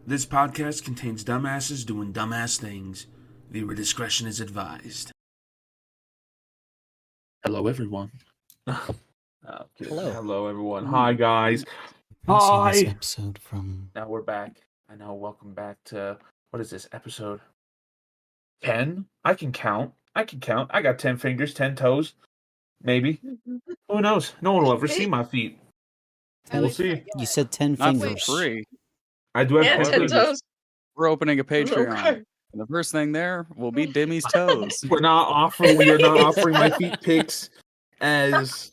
This podcast contains dumbasses doing dumbass things. Viewer discretion is advised. Hello, everyone. Hello, everyone. Hi, guys. Also, this Hi. episode from Now we're back. I know. Welcome back to what is this episode? 10? I can count. I got 10 fingers, 10 toes, maybe. Who knows? No one will ever see my feet. We'll see. you said 10 Not for fingers. free. I do have 10 10 fingers. toes. We're opening a Patreon. And the first thing there will be Demi's toes. We are not offering my feet pics as.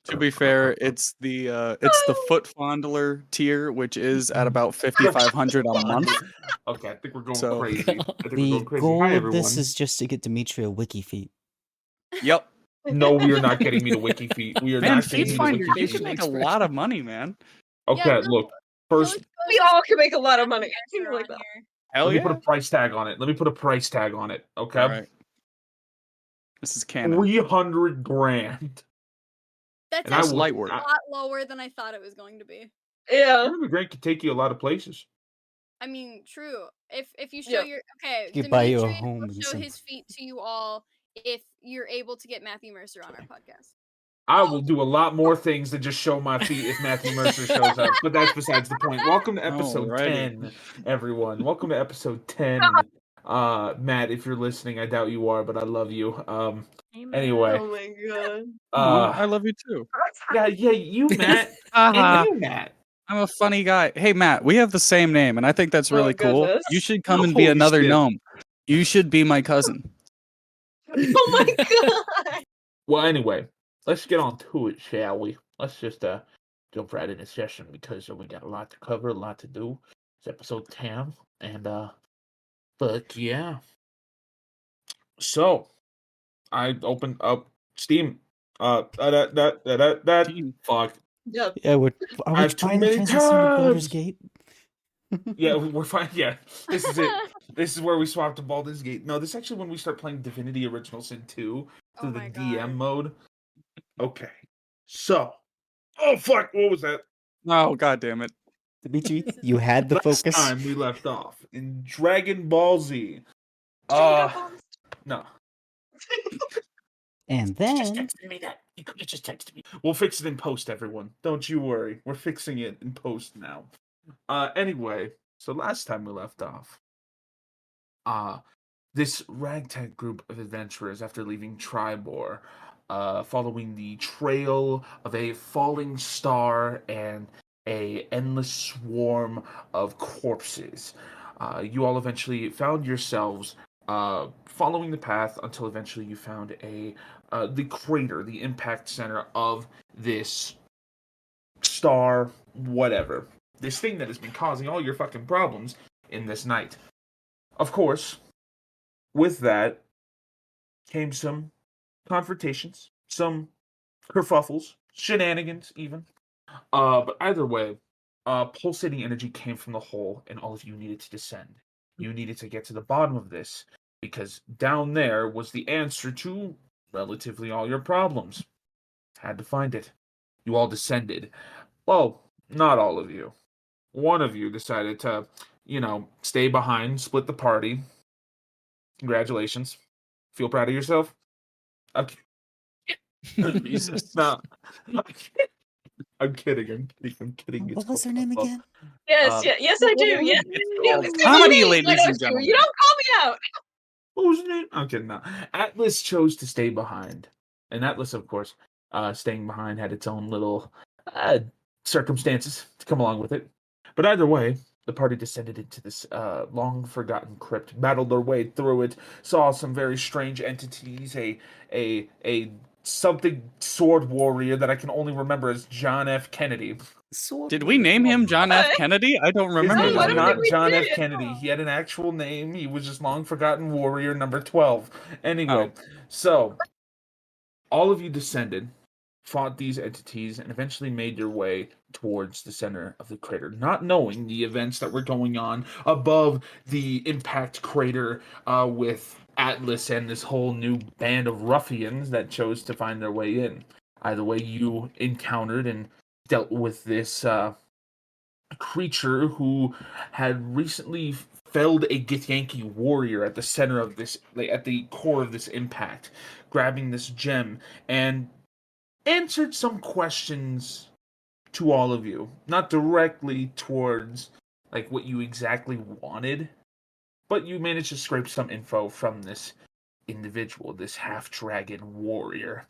To be fair, it's the foot fondler tier, which is at about 5,500 a month. Okay, I think we're going So- crazy. I think we're The going crazy. goal Hi, of everyone. this is just to get Dimitri a wiki feet. Yep. No, we are not getting me the wiki feet. We are Man, not Feet getting me Finder, the you wiki can feet. make a lot of money, man. Okay, Yeah, no, look. First, We all can make a lot of money. I think Are like on that. here. Hell let me yeah. put a price tag on it. Okay, All right. This is canon. 300 grand. That's And I actually will- light a work. lot lower than I thought it was going to be. Yeah. 300 grand could take you a lot of places. I mean, true. If you show Yeah. your okay, He could buy you a Dimitri home will and show some- his feet to you all if you're able to get Matthew Mercer on our podcast. I will do a lot more things than just show my feet if Matthew Mercer shows up. But that's besides the point. Welcome to episode Alrighty. 10, everyone. Welcome to episode 10. Matt, if you're listening, I doubt you are, but I love you. Anyway. Oh my god. I love you too. Yeah, you, Matt. Haha. And you, Matt. I'm a funny guy. Hey, Matt, we have the same name, and I think that's really cool. goodness. You should come and be Holy another shit. gnome. You should be my cousin. Oh my god. Well, anyway, let's get on to it, shall we? Let's just jump right into session because we got a lot to cover, a lot to do. It's episode 10, and but yeah. So, I opened up Steam. Fuck. Yep. Yeah, are we I have too trying to many transition to Baldur's tabs. Gate? Yeah, we're fine. Yeah, this is it. This is where we swap to Baldur's Gate. No, this is actually when we start playing Divinity Original Sin 2 Oh through the my DM God. mode. Okay, so. Oh, fuck, what was that? Oh, god damn it. Dimitri, you had the Last focus. time we left off in Dragon Ball Z. No. And Just then texted me that. You could have just texted me. We'll fix it in post, everyone. Don't you worry. We're fixing it in post now. Anyway, so last time we left off, this ragtag group of adventurers, after leaving Tribor, following the trail of a falling star and a endless swarm of corpses, you all eventually found yourselves following the path until eventually you found the crater, the impact center of this star, whatever. This thing that has been causing all your fucking problems in this night. Of course, with that came some confrontations, some kerfuffles, shenanigans even. But either way, pulsating energy came from the hole, and all of you needed to descend. You needed to get to the bottom of this, because down there was the answer to relatively all your problems. Had to find it. You all descended. Well, not all of you. One of you decided to, stay behind, split the party. Congratulations. Feel proud of yourself? Okay. Jesus. No. I'm kidding. It's what was her called name Puff. again? Yes, yes, I do. Yes, It's comedy, You ladies and don't gentlemen. call me out. What was her name? I'm kidding. No. Atlas chose to stay behind. And Atlas, of course, staying behind had its own little circumstances to come along with it. But either way, the party descended into this long-forgotten crypt, battled their way through it, saw some very strange entities, a something sword warrior that I can only remember as John F. Kennedy. Did we name him John F. Kennedy? I don't His remember name I was don't that. not think we John F. did. Kennedy. He had an actual name. He was just long forgotten warrior number 12. Anyway, Oh. so all of you descended, fought these entities, and eventually made your way towards the center of the crater, not knowing the events that were going on above the impact crater with Atlas and this whole new band of ruffians that chose to find their way in. Either way, you encountered and dealt with this creature who had recently felled a Githyanki warrior at the center of this, like at the core of this impact, grabbing this gem and answered some questions to all of you, not directly towards like what you exactly wanted, but you managed to scrape some info from this individual, this half-dragon warrior.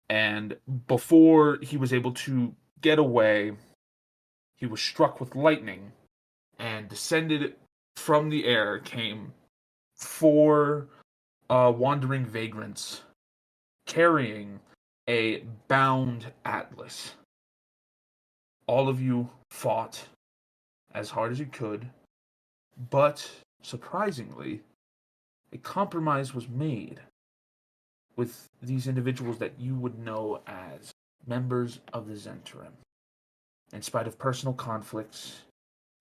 And before he was able to get away, he was struck with lightning and descended from the air came four wandering vagrants carrying a bound atlas. All of you fought as hard as you could, but surprisingly, a compromise was made with these individuals that you would know as members of the Zentrum. In spite of personal conflicts,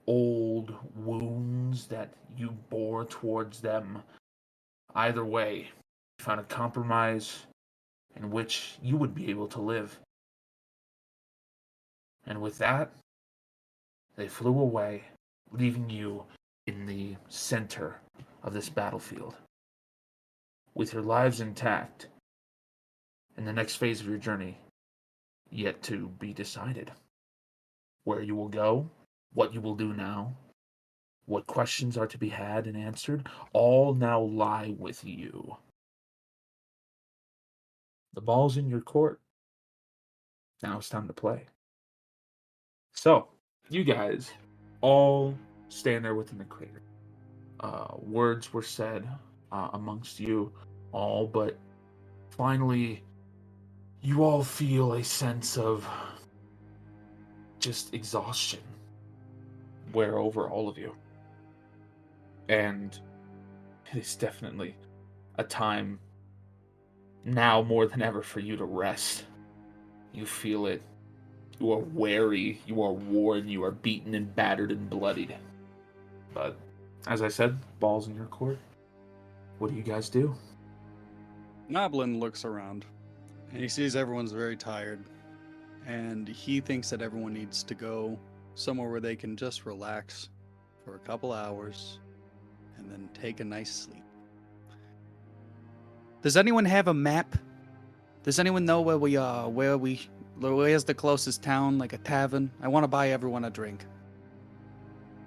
old wounds that you bore towards them, either way, you found a compromise in which you would be able to live. And with that, they flew away, leaving you in the center of this battlefield, with your lives intact, and the next phase of your journey yet to be decided. Where you will go, what you will do now, what questions are to be had and answered, all now lie with you. The ball's in your court. Now it's time to play. So, you guys all stand there within the crater. Words were said amongst you all, but finally, you all feel a sense of just exhaustion wear over all of you. And it is definitely a time now more than ever for you to rest. You feel it. You are weary, you are worn, you are beaten and battered and bloodied. But, as I said, ball's in your court. What do you guys do? Noblin looks around and he sees everyone's very tired, and he thinks that everyone needs to go somewhere where they can just relax for a couple hours and then take a nice sleep. Does anyone have a map? Does anyone know where we are? Where's the closest town, like a tavern? I want to buy everyone a drink.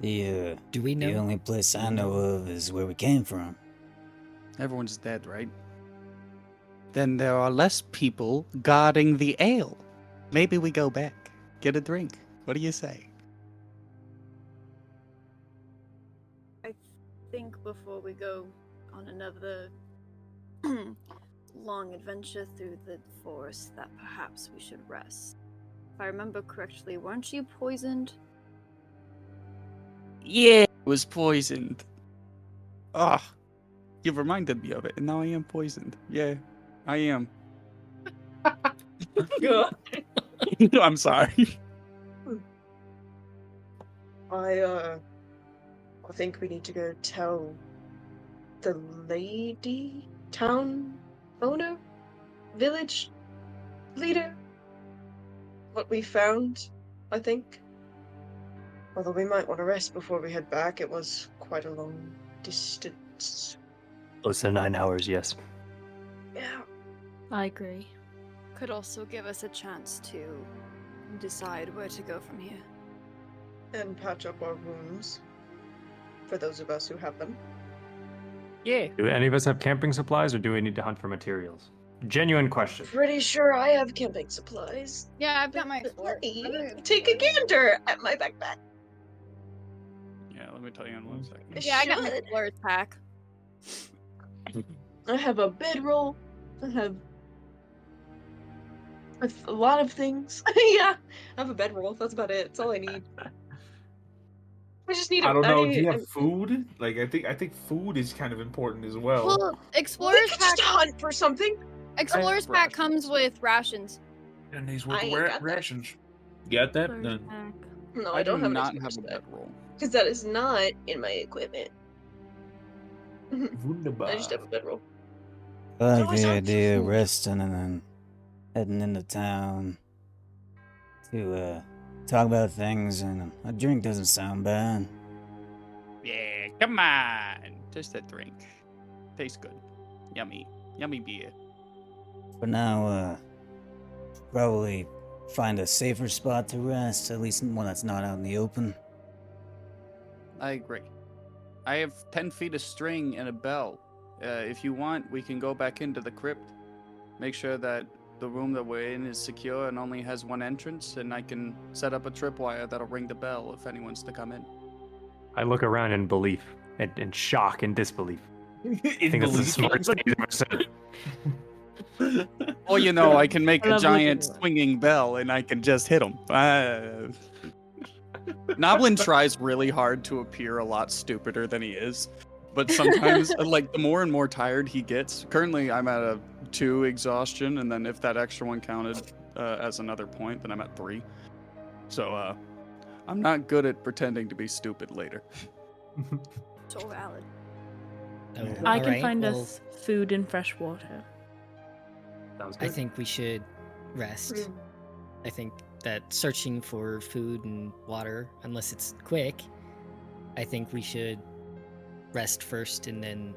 Yeah. Do we know? The only place I know of is where we came from. Everyone's dead, right? Then there are less people guarding the ale. Maybe we go back, get a drink. What do you say? I think before we go on another long adventure through the forest that perhaps we should rest. If I remember correctly, weren't you poisoned? Yeah, it was poisoned. Ah, you've reminded me of it, and now I am poisoned. Yeah, I am. God. I'm sorry. I think we need to go tell the lady town owner, village leader what we found, I think. Although we might want to rest before we head back. It was quite a long distance. Close to 9 hours, yes. Yeah. I agree. Could also give us a chance to decide where to go from here. And patch up our wounds. For those of us who have them. Yeah. Do any of us have camping supplies, or do we need to hunt for materials? Genuine question. Pretty sure I have camping supplies. Yeah, I've got my explorer. Let me take a gander at my backpack. Yeah, let me tell you in 1 second. Yeah, I got my Should. explorer's pack. I have a bedroll. I have a lot of things. Yeah, I have a bedroll. That's about it. That's all I need. I just need. I don't know. Do you I have food? Like, I think food is kind of important as well. Well, we explorer's could pack. just hunt for something. Explorer's pack comes rations. with rations. And these I ain't got that. rations. You got that? First Then pack. No, I I don't do have not an have a bedroll. because that is not in my equipment. wunderbar. I just have a bedroll. I like always the hunt for idea of food. resting and then heading into town to talk about things, and a drink doesn't sound bad. Yeah, come on. Just a drink. Tastes good. Yummy. Yummy beer. For now, probably find a safer spot to rest, at least one that's not out in the open. I agree. I have 10 feet of string and a bell. If you want, we can go back into the crypt. Make sure that the room that we're in is secure and only has one entrance, and I can set up a tripwire that'll ring the bell if anyone's to come in. I look around in belief, in shock and disbelief. I think that's the smartest thing he's ever said. Or, you know, I can make I a love giant looking at it. swinging bell and I can just hit him. Noblin tries really hard to appear a lot stupider than he is. But sometimes, like, the more and more tired he gets, currently I'm at a 2 exhaustion, and then if that extra one counted as another point, then I'm at 3. So, I'm not good at pretending to be stupid later. So valid. Oh, I can alright, find well, us food and fresh water. Sounds I good. think we should rest. I think that searching for food and water, unless it's quick, I think we should rest first and then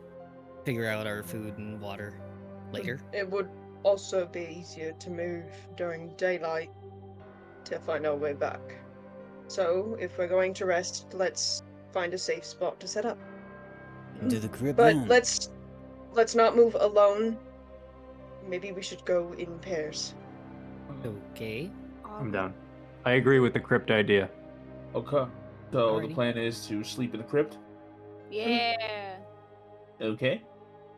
figure out our food and water later. It would also be easier to move during daylight to find our way back. So, if we're going to rest, let's find a safe spot to set up. Into the crypt But then. let's not move alone. Maybe we should go in pairs. Okay. I'm down. I agree with the crypt idea. Okay. So the Alrighty. plan is to sleep in the crypt. Yeah. Okay.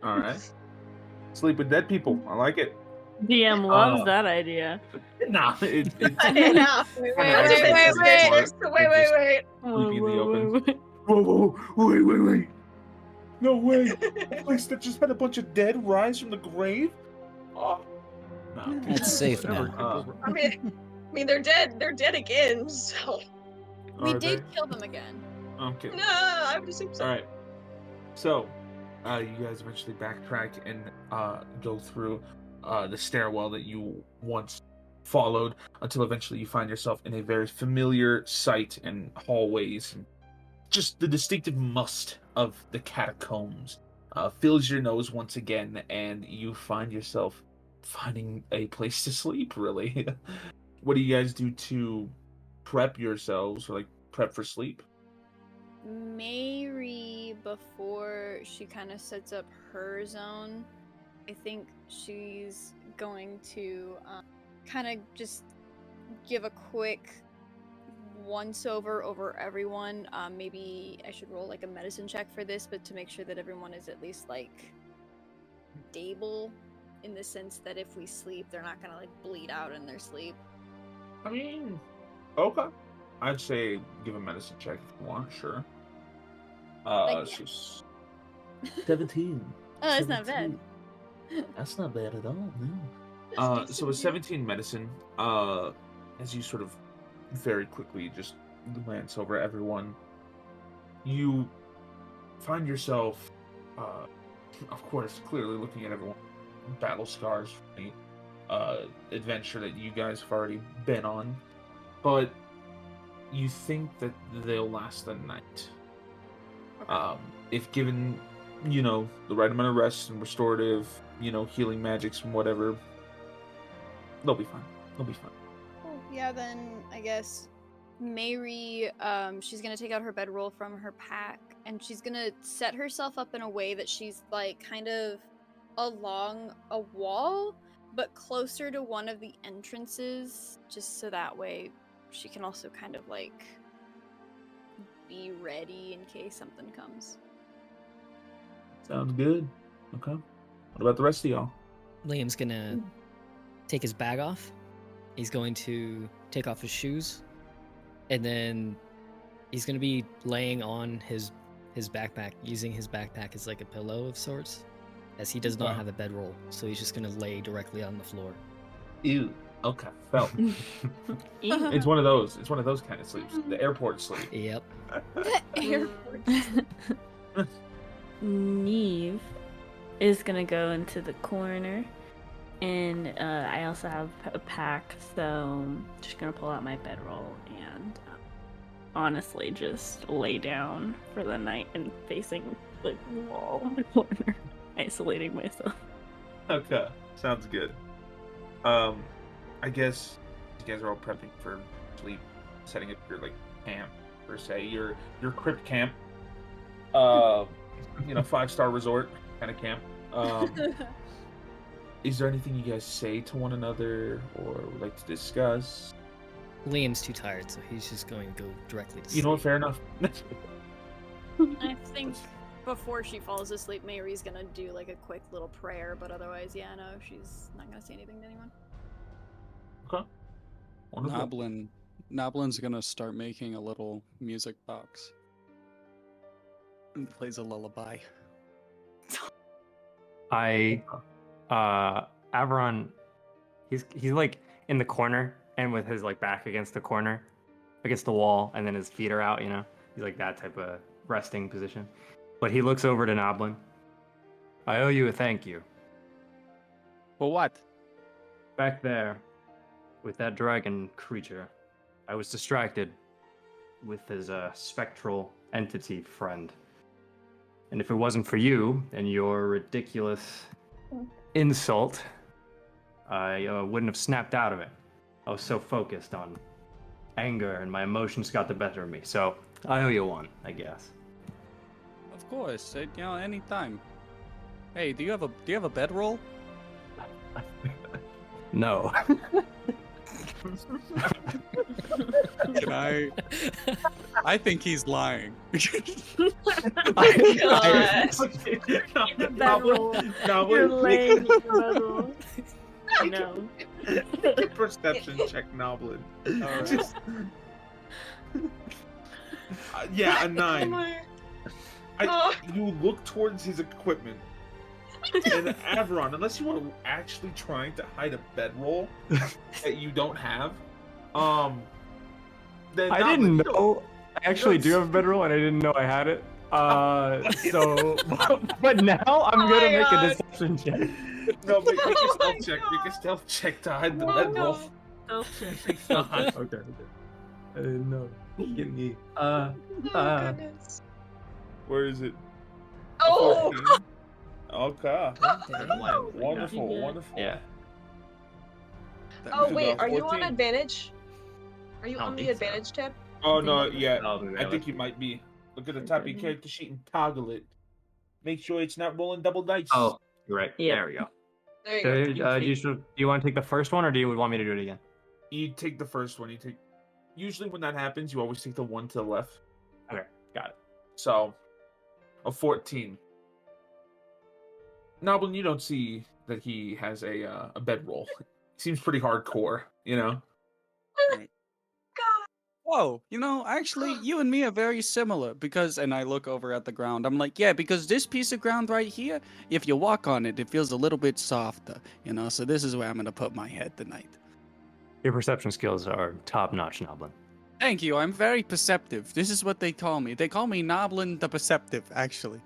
All right. Sleep with dead people. I like it. DM loves Uh, that idea. Nah, it's Yeah. Wait. Sleeping in the open. wait. Whoa, wait. No way. A place that just had a bunch of dead rise from the grave? Oh. No. It's safe Never. now. I mean, they're dead. They're dead again. So We Are did they? kill them again. Okay. no, I would assume so. All right. So, you guys eventually backtrack and go through the stairwell that you once followed until eventually you find yourself in a very familiar sight and hallways. And just the distinctive must of the catacombs fills your nose once again, and you find yourself finding a place to sleep, really. What do you guys do to prep yourselves, or like prep for sleep? Mary, before she kind of sets up her zone, I think she's going to kind of just give a quick once over everyone. Maybe I should roll like a medicine check for this, but to make sure that everyone is at least like stable in the sense that if we sleep, they're not gonna like bleed out in their sleep. I mean, okay. I'd say give a medicine check if you want, sure. Like, She's 17. Oh, that's not bad. That's not bad at all, no. So with 17 medicine, as you sort of very quickly just glance over everyone, you find yourself, of course, clearly looking at everyone, battle scars from the adventure that you guys have already been on, but you think that they'll last the night. If given, the right amount of rest and restorative, healing magics and whatever, they'll be fine. They'll be fine. Cool. Yeah, then I guess Mary, she's gonna take out her bedroll from her pack, and she's gonna set herself up in a way that she's like kind of along a wall, but closer to one of the entrances, just so that way she can also kind of like be ready in case something comes. Sounds good. Okay. What about the rest of y'all? Liam's gonna take his bag off. He's going to take off his shoes, and then he's gonna be laying on his backpack, using his backpack as like a pillow of sorts, as he does not Okay. have a bedroll. So he's just gonna lay directly on the floor. Ew. Okay. Felt. Ew. It's one of those. It's one of those kind of sleeps. The airport sleep. Yep. Airport. Neve is gonna go into the corner And I also have a pack, so I'm just gonna pull out my bedroll and honestly just lay down for the night and facing like the wall in the corner, isolating myself. Okay, sounds good. I guess you guys are all prepping for sleep, setting up your like camp per se, your crypt camp. 5-star resort kind of camp. Is there anything you guys say to one another or would like to discuss? Liam's too tired, so he's just going to go directly to sleep. You know what? Fair enough. I think before she falls asleep, Mary's gonna do like a quick little prayer, but otherwise, yeah, no, she's not gonna say anything to anyone. Okay. Wonderful. Noblin's gonna start making a little music box. And plays a lullaby. Averon, he's like in the corner and with his like back against the corner, against the wall, and then his feet are out. He's like that type of resting position. But he looks over to Noblin. I owe you a thank you. For what? Back there, with that dragon creature, I was distracted with his spectral entity friend. And if it wasn't for you and your ridiculous insult, I wouldn't have snapped out of it. I was so focused on anger and my emotions got the better of me. So I owe you one, I guess. Of course, anytime. Hey, do you have a bedroll? No. Can I think he's lying. You're laying in the bedroll. No. Perception check, Noblin. Yeah, a 9. You look towards his equipment, and Averon, unless you are actually trying to hide a bedroll that you don't have, then I didn't know. I actually do have a bedroll, and I didn't know I had it. But now I'm gonna make a deception check. No, make a stealth check. Make a stealth check to hide the bedroll. Okay. I didn't know. Give me. Goodness. Where is it? Oh! 14? Okay. Damn. Wonderful. Yeah. Oh wait, are you on 14. advantage? Are you I don't on the think so. advantage tab? Oh no, yeah. Oh, I think you might be. Look at the top of your character sheet and toggle it. Make sure it's not rolling double dice. Oh, you're right. Yep. There we go. There you go. Do you want to take the first one, or do you want me to do it again? You take the first one. Usually when that happens, you always take the one to the left. Okay, got it. So, a 14. Noblin, you don't see that he has a bedroll. Seems pretty hardcore, Whoa, actually, you and me are very similar and I look over at the ground. I'm like, yeah, because this piece of ground right here, if you walk on it, it feels a little bit softer, so this is where I'm going to put my head tonight. Your perception skills are top-notch, Noblin. Thank you, I'm very perceptive. This is what they call me. They call me Noblin the Perceptive, actually.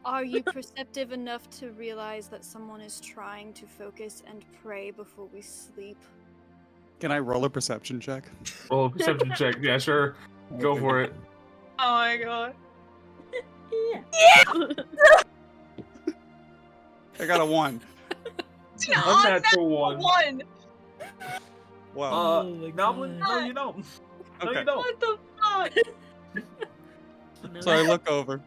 Are you perceptive enough to realize that someone is trying to focus and pray before we sleep? Can I roll a perception check? Roll a perception check. Yeah, sure. Go for it. Oh my god. I got a 1. What's that for one? One. Wow. Noblin? No, you don't. No, Okay. you don't. What the fuck? So I look over.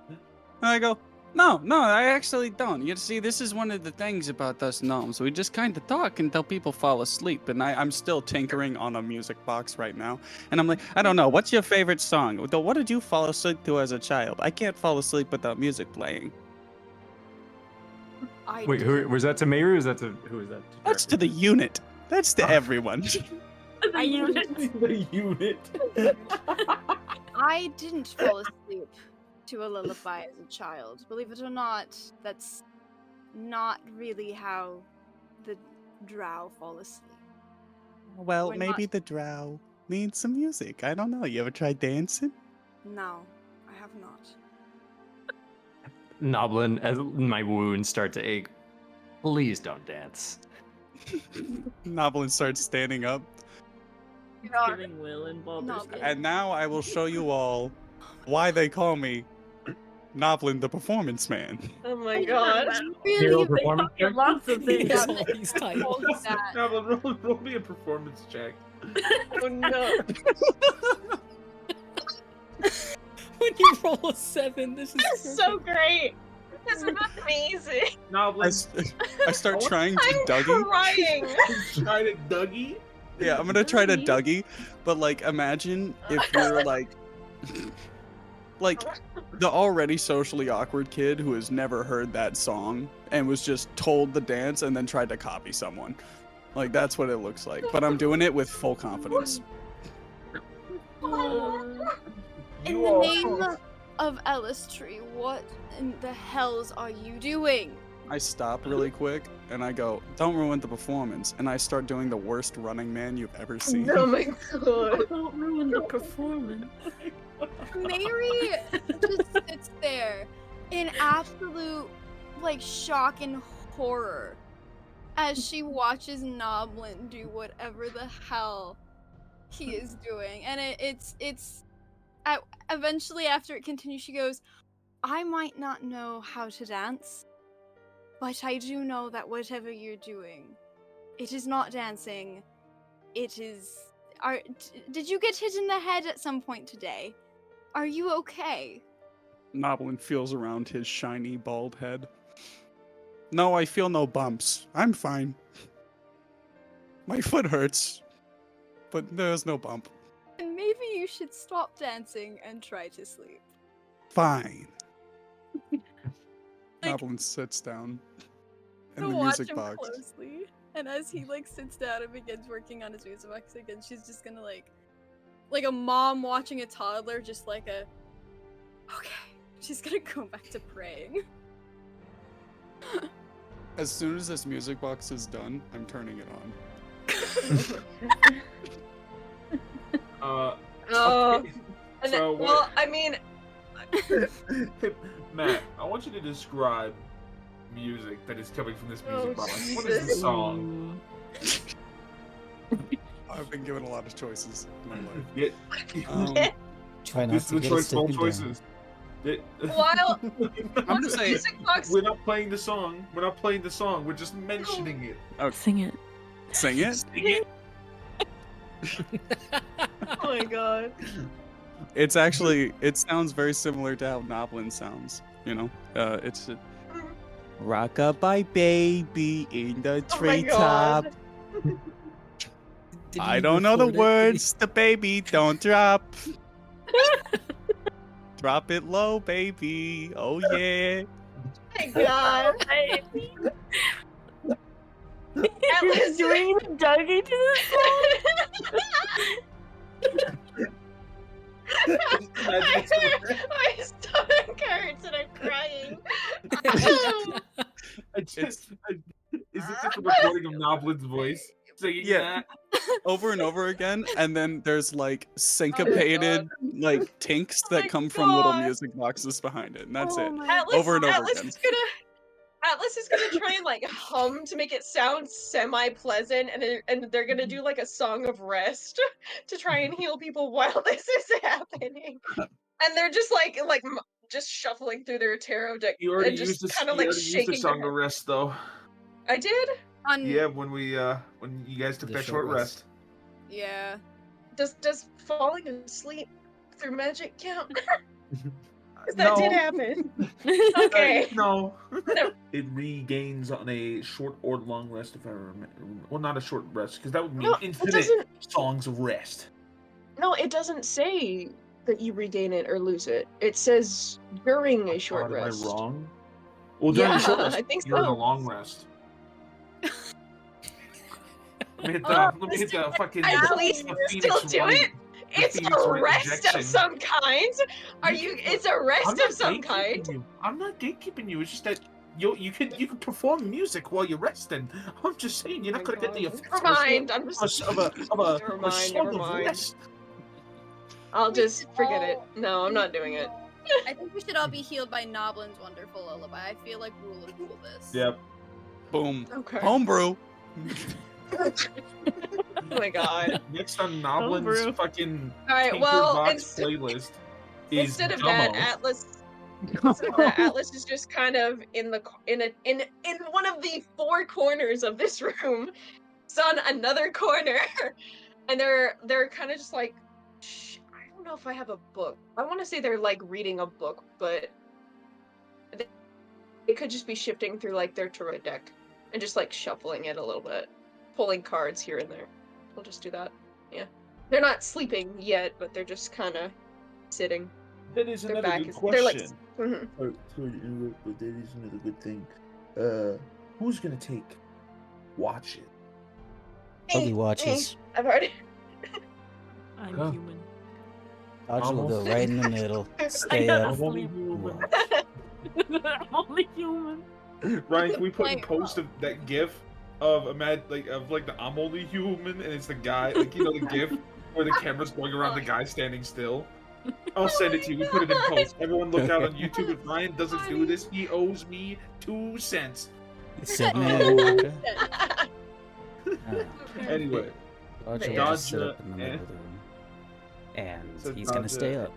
And I go, no, I actually don't. You see, this is one of the things about us gnomes. We just kind of talk until people fall asleep. And I'm still tinkering on a music box right now. And I'm like, I don't know. What's your favorite song? What did you fall asleep to as a child? I can't fall asleep without music playing. Wait, was that to Mayru? Who is that? That's to the unit. That's to everyone. The unit. The unit. I didn't fall asleep to a lullaby as a child. Believe it or not, that's not really how the drow fall asleep. Well, We're maybe not- the drow needs some music. I don't know. You ever tried dancing? No, I have not. Noblin, as my wounds start to ache, please don't dance. Noblin starts standing up. It's giving Will and Baldur's Gate. And now I will show you all why they call me Noblin the Performance Man. Oh my god. Really Hero big performance check? Lots of things. He's all these titles. that. No, roll me a performance check. Oh no. When you roll a 7, this is That's so great. This is amazing. I start trying to I'm Dougie. crying. Try to Dougie. Yeah, I'm gonna try to Dougie, but like imagine if you're like the already socially awkward kid who has never heard that song and was just told the dance and then tried to copy someone. Like that's what it looks like. But I'm doing it with full confidence. In the name of Elistry, what in the hells are you doing? I stop really quick and I go, "Don't ruin the performance." And I start doing the worst running man you've ever seen. Oh my god. Don't ruin the performance. Mary just sits there in absolute like shock and horror as she watches Noblin do whatever the hell he is doing, and eventually after it continues, she goes, "I might not know how to dance, but I do know that whatever you're doing, it is not dancing. It is. Did you get hit in the head at some point today? Are you okay?" Noblin feels around his shiny bald head. "No, I feel no bumps. I'm fine. My foot hurts, but there's no bump." And maybe you should stop dancing and try to sleep. Fine. Like, Noblin sits down in to the watch music him box. closely, and as he like sits down and begins working on his music box again, she's just gonna like a mom watching a toddler, just like okay. She's gonna go back to praying. As soon as this music box is done, I'm turning it on. Oh. Okay. And So then, well, I mean, Matt, I want you to describe music that is coming from this music Oh, box. What is the Jesus. song? I've been given a lot of choices in my life. Yeah. Try not This is to the get choice a of all sticky down. choices. while I'm gonna say music box. We're not playing the song. We're not playing the song. We're just mentioning it. Sing it. sing it. Sing it. Oh my god. It's actually, it sounds very similar to how Noblin sounds. You know, it's rock-a-bye baby in the Oh my god. treetop. I don't know the words. The baby don't drop. Drop it low, baby. Oh yeah. Oh my god. At You're least- doing Dougie to this My stomach hurts and I'm crying. Is this just a recording of Noblin's voice singing Yeah. that? Over and over again, and then there's like syncopated like tinks that my come from little God. music boxes behind it, and that's it. Atlas, Over and over Atlas again. Atlas is gonna try and like hum to make it sound semi-pleasant, and they're gonna do like a song of rest to try and heal people while this is happening. And they're just just shuffling through their tarot deck You already and used just this. kind of You like already used the shaking. their song head. of rest, though. I did. Yeah, when you guys took The that short short rest. Yeah. Does falling asleep through magic count? 'Cause that No. did happen. Okay. No. No. It regains on a short or long rest, if I remember. Well, not a short rest, because that would mean No, it infinite doesn't. songs of rest. No, it doesn't say that you regain it or lose it. It says during a short God, rest. Am I wrong? Well, during a short Yeah, rest, I think you're in a so. long rest. Let me hit the, Oh, let me hit the fucking. At least the you still Phoenix do Wright- it. the It's Phoenix a Wright rest injection. of some kind. Are you? It's a I'm rest not of some gatekeeping kind. you. I'm not gatekeeping you. It's just that you can perform music while you're resting. I'm just saying you're not Oh gonna my get the God. effects Never mind. I'm of a just. of a Never of a mind, song never of mind. rest. I'll just forget it. No, I'm not doing it. I think we should all be healed by Noblin's wonderful lullaby. I feel like we'll rule this. Yep. Boom. Okay. Homebrew. Oh my god. Next on brew. Noblin's fucking Alright, Tinker well, Box playlist is instead of that, Atlas is just kind of in one of the four corners of this room. It's on another corner, and they're kind of just like, shh, I don't know if I have a book. I want to say they're like reading a book, but they could just be shifting through like their tarot deck and just like shuffling it a little bit, pulling cards here and there. We'll just do that. Yeah, they're not sleeping yet, but they're just kind of sitting. That is Their another back good is. They're like. question. Mhm. Oh, sorry to interrupt, but that is another good thing. Who's gonna take watch it? Buggy watches. I've already. I'm Huh. human. Dodger will go Almost. right in the middle. Stay gotta up. I'm only sleep. human. Watch. I'm only human. Ryan, can we put a Like, post of that GIF of the I'm only human, and it's the guy, like, you know, the GIF where the camera's going around the guy standing still. I'll send it to you. We put it in post. Everyone look out on YouTube. If Ryan doesn't do this, he owes me 2 cents. You said me. Oh. Okay. Anyway, Dodger will Yeah. just sit Dodger up in the middle of the room. And So he's gonna stay Dodger- up.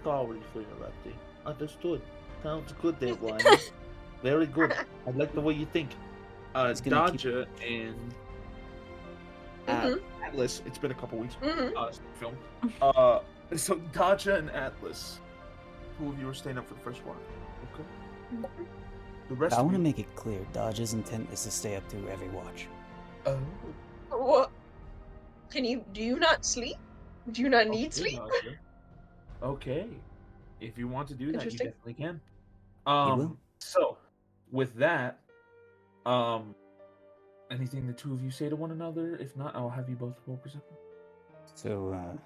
Sorry for interrupting. Understood. Sounds good there, Ryan. Very good. I like the way you think. He's gonna keep- Dodger and Mhm. Atlas. It's been a couple weeks. Mhm. Film. So Dodger and Atlas. 2 of you are staying up for the first one. Okay. The rest I of want to you. make it clear. Dodge's intent is to stay up through every watch. Oh. What? Do you not sleep? Do you not need Okay, sleep? Dodger. Okay. If you want to do that, you Interesting. definitely can. will. So, with that, anything the 2 of you say to one another? If not, I'll have you both roll perception. So,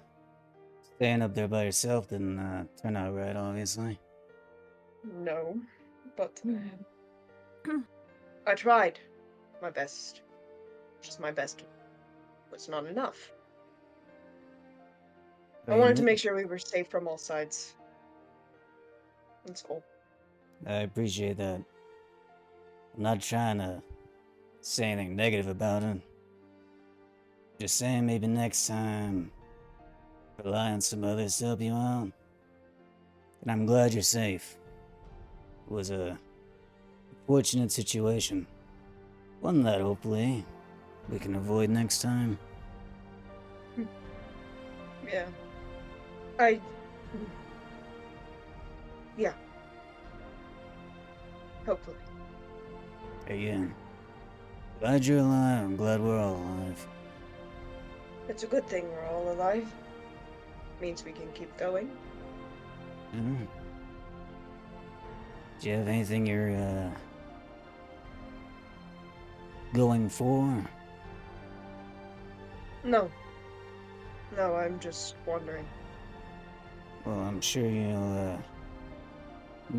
staying up there by yourself didn't turn out right, obviously. No, but I tried my best. Just my best was not enough. I wanted to make sure we were safe from all sides. That's all. I appreciate that. I'm not trying to say anything negative about it. Just saying maybe next time rely on some others to help you out. And I'm glad you're safe. It was a fortunate situation. One that hopefully we can avoid next time. Yeah. Yeah. Hopefully. Again, glad you're alive. I'm glad we're all alive. It's a good thing we're all alive. Means we can keep going. Mhm. Do you have anything you're going for? No. No, I'm just wondering. Well, I'm sure you'll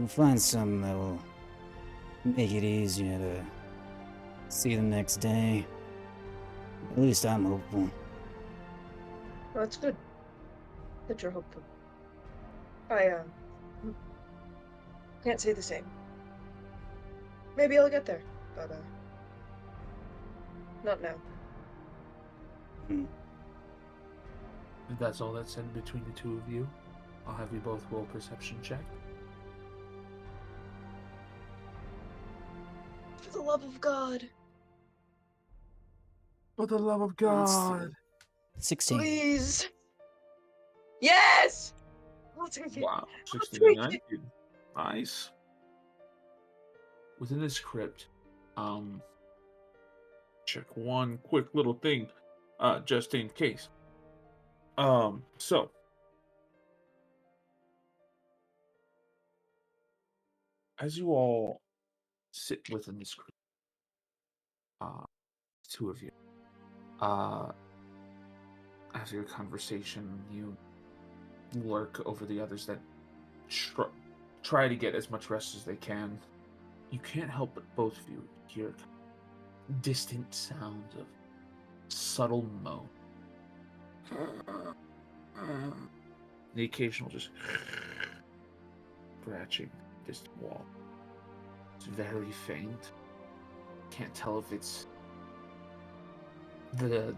find something that will make it easier to see the next day. At least I'm hopeful. Well, that's good. That you're hopeful. I can't say the same. Maybe I'll get there, but not now. If that's all that's said between the 2 of you, I'll have you both roll perception check. For the love of God, For the love of Let's God! 16. please. Yes. I'll take it. Wow, I'll 69. take it. Nice. Within this crypt, check one quick little thing, just in case. So as you all sit within this crypt, 2 of you, after your conversation, you lurk over the others that try to get as much rest as they can. You can't help but both of you hear distant sounds of subtle moan. The occasional just scratching distant wall. It's very faint. Can't tell if it's the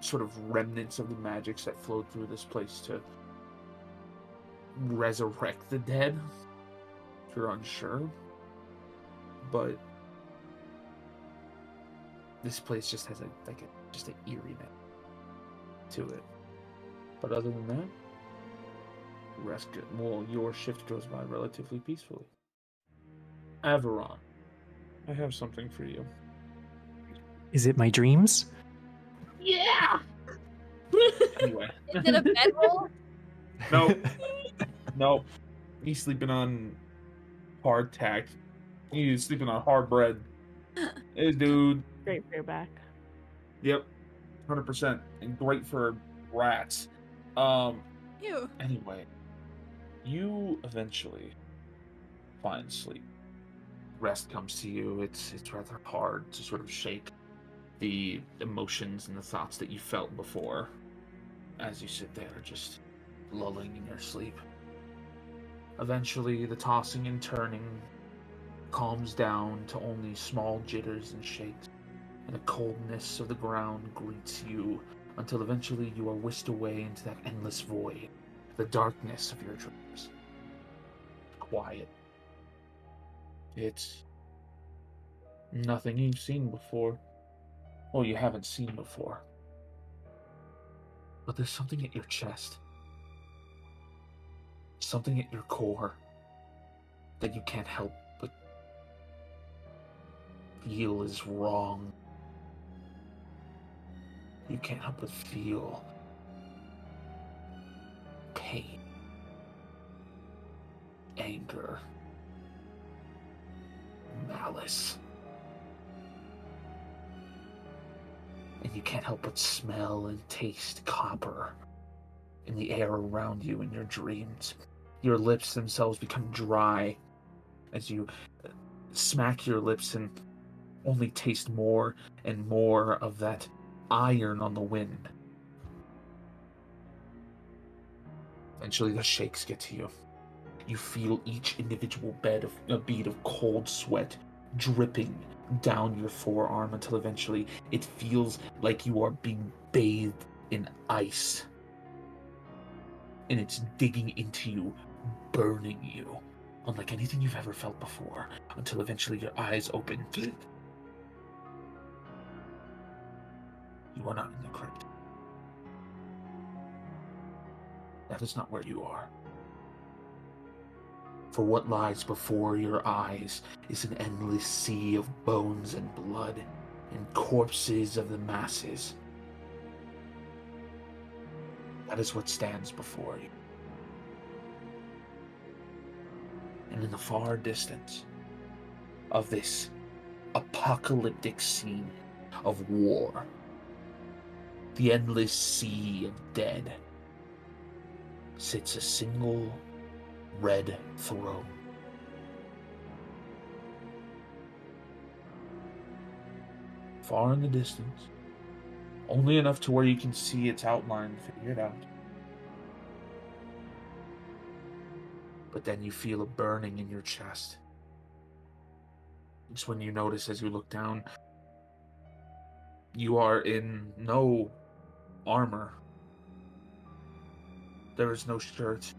sort of remnants of the magics that flowed through this place to resurrect the dead. If you're unsure, but this place just has just an eeriness to it. But other than that, your shift goes by relatively peacefully. Averon, I have something for you. Is it my dreams? Yeah. Anyway, Is it a bedroll? Nope. He's sleeping on hard tack. He's sleeping on hard bread. Hey, dude. Great for your back. Yep, 100%, and great for rats. Ew. Anyway, you eventually find sleep. Rest comes to you. It's rather hard to sort of shake the emotions and the thoughts that you felt before as you sit there just lulling in your sleep. Eventually, the tossing and turning calms down to only small jitters and shakes, and the coldness of the ground greets you until eventually you are whisked away into that endless void, the darkness of your dreams. Quiet. It's nothing you've seen before. Well, you haven't seen before. But there's something at your chest. Something at your core that you can't help but feel is wrong. You can't help but feel pain, anger, malice. And you can't help but smell and taste copper in the air around you in your dreams. Your lips themselves become dry as you smack your lips and only taste more and more of that iron on the wind. Eventually the shakes get to you. You feel each individual bead of cold sweat dripping down your forearm until eventually it feels like you are being bathed in ice. And it's digging into you, burning you, unlike anything you've ever felt before, until eventually your eyes open. You are not in the crypt. That is not where you are. For what lies before your eyes is an endless sea of bones and blood and corpses of the masses. That is what stands before you. And in the far distance of this apocalyptic scene of war, the endless sea of dead, sits a single red throne. Far in the distance, only enough to where you can see its outline and figure it out. But then you feel a burning in your chest. It's when you notice as you look down, you are in no armor. There is no shirt.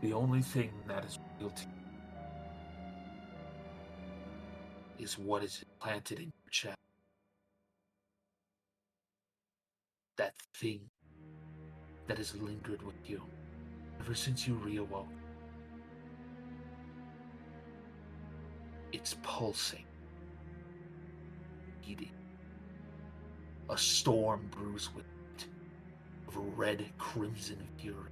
The only thing that is real to you is what is planted in your chest. That thing that has lingered with you ever since you reawoke. It's pulsing, beating. A storm brews with it of red crimson fury.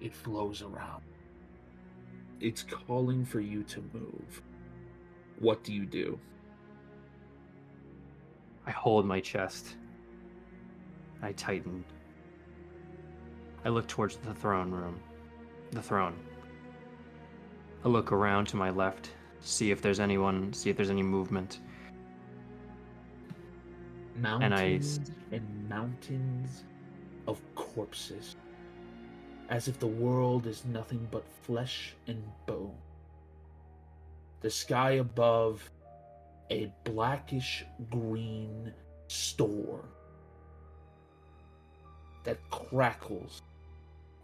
It flows around. It's calling for you to move. What do you do? I hold my chest. I tighten. I look towards the throne room. The throne. I look around to my left, see if there's anyone, see if there's any movement. Mountains and mountains of corpses as if the world is nothing but flesh and bone. The sky above, a blackish green storm that crackles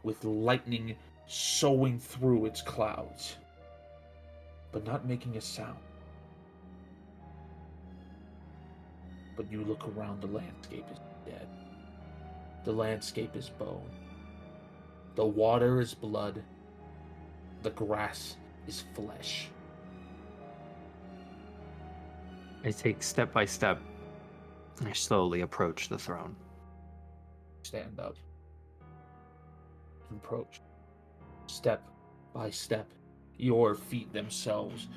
with lightning sowing through its clouds, but not making a sound. But you look around, the landscape is dead. The landscape is bone. The water is blood. The grass is flesh. I take step by step. I slowly approach the throne. Stand up. Approach. Step by step. Your feet themselves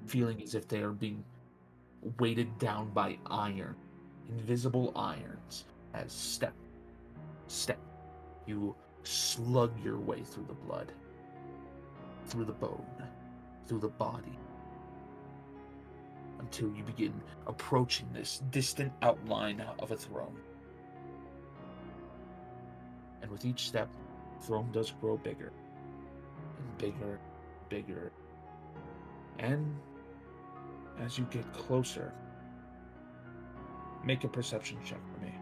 feeling as if they are being weighted down by iron. Invisible irons. As step, you slug your way through the blood, through the bone, through the body, until you begin approaching this distant outline of a throne. And with each step, the throne does grow bigger, and bigger, bigger. And as you get closer, make a perception check for me.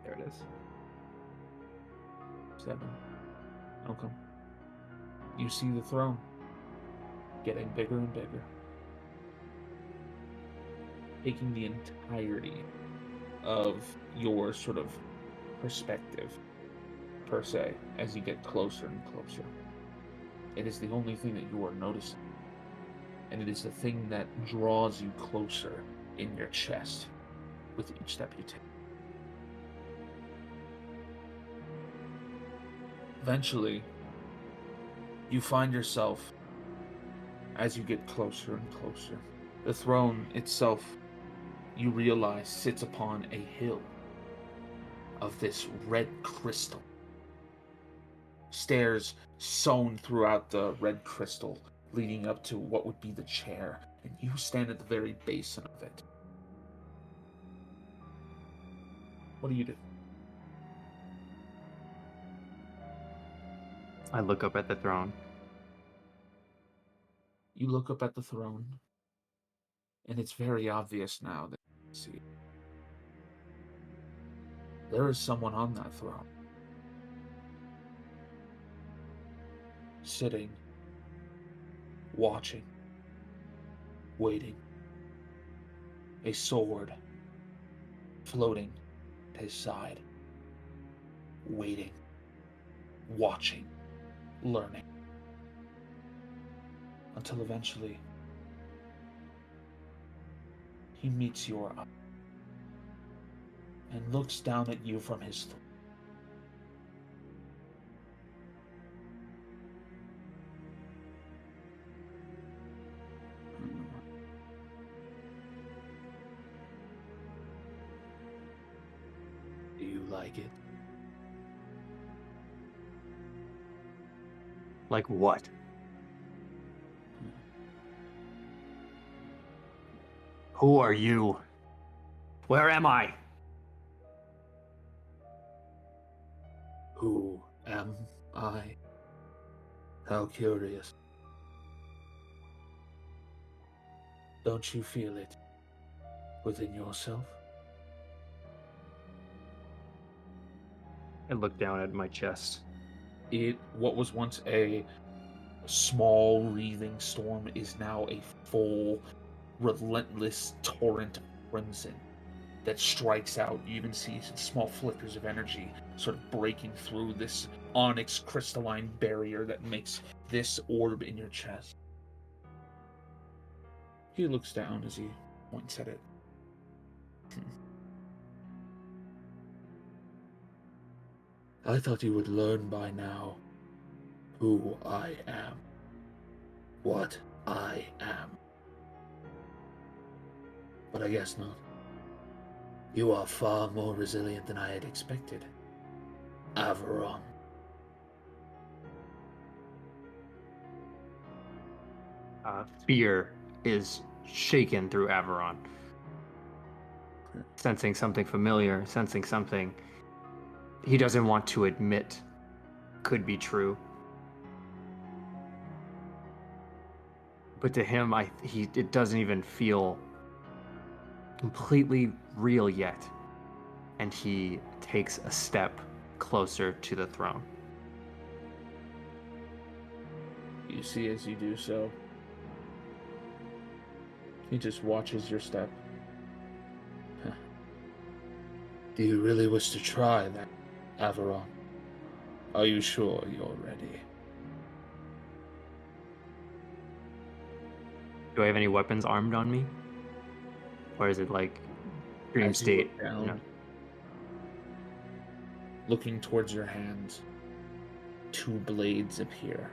There it is. 7. Okay. You see the throne getting bigger and bigger, taking the entirety of your sort of perspective, per se, as you get closer and closer. It is the only thing that you are noticing, and it is the thing that draws you closer in your chest with each step you take. Eventually, you find yourself, as you get closer and closer, the throne itself, you realize, sits upon a hill of this red crystal. Stairs sewn throughout the red crystal, leading up to what would be the chair, and you stand at the very base of it. What do you do? I look up at the throne. You look up at the throne, and it's very obvious now that you see there is someone on that throne, sitting, watching, waiting, a sword floating at his side, waiting, watching, learning, until eventually he meets your eye and looks down at you from his throne. Do you like it? Like what? Who are you? Where am I? Who am I? How curious. Don't you feel it within yourself? I look down at my chest. What was once a small wreathing storm is now a full, relentless torrent of crimson that strikes out. You even see small flickers of energy sort of breaking through this onyx crystalline barrier that makes this orb in your chest. He looks down as he points at it. I thought you would learn by now who I am, what I am. But I guess not. You are far more resilient than I had expected. Averon. Fear is shaken through Averon. Sensing something familiar, sensing something he doesn't want to admit could be true. But to him, it doesn't even feel completely real yet. And he takes a step closer to the throne. You see as you do so, he just watches your step. Do you really wish to try that, Averon? Are you sure you're ready? Do I have any weapons armed on me? Or is it like dream As you state? look down, looking towards your hands, 2 blades appear,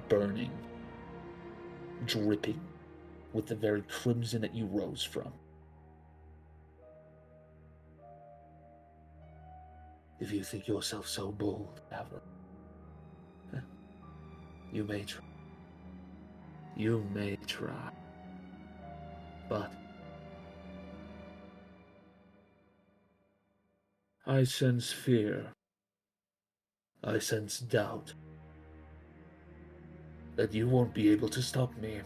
burning, dripping with the very crimson that you rose from. If you think yourself so bold, Averon, you may try. You may try. But I sense fear. I sense doubt. That you won't be able to stop me.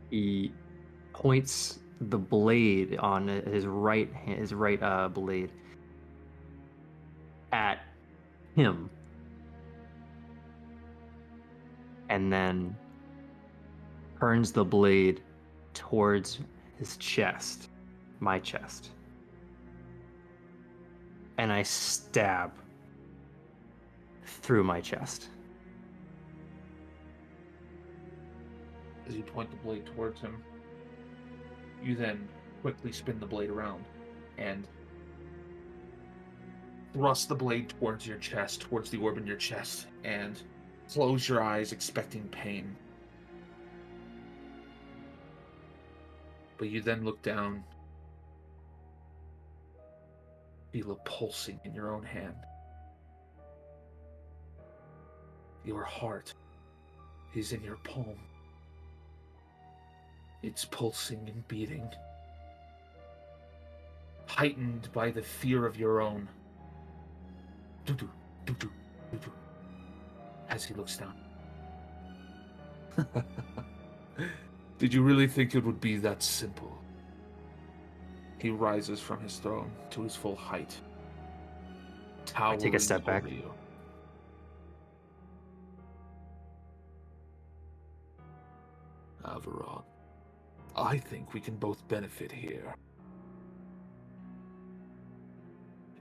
He points the blade on his right blade at him, and then turns the blade towards his chest, my chest, and I stab through my chest. As you point the blade towards him, you then quickly spin the blade around and thrust the blade towards your chest, towards the orb in your chest, and close your eyes expecting pain. But you then look down, feel a pulsing in your own hand. Your heart is in your palm. It's pulsing and beating, heightened by the fear of your own. Doo-doo, doo-doo, doo-doo, as he looks down. Did you really think it would be that simple? He rises from his throne to his full height. I take a step towering back. over you. Averon, I think we can both benefit here.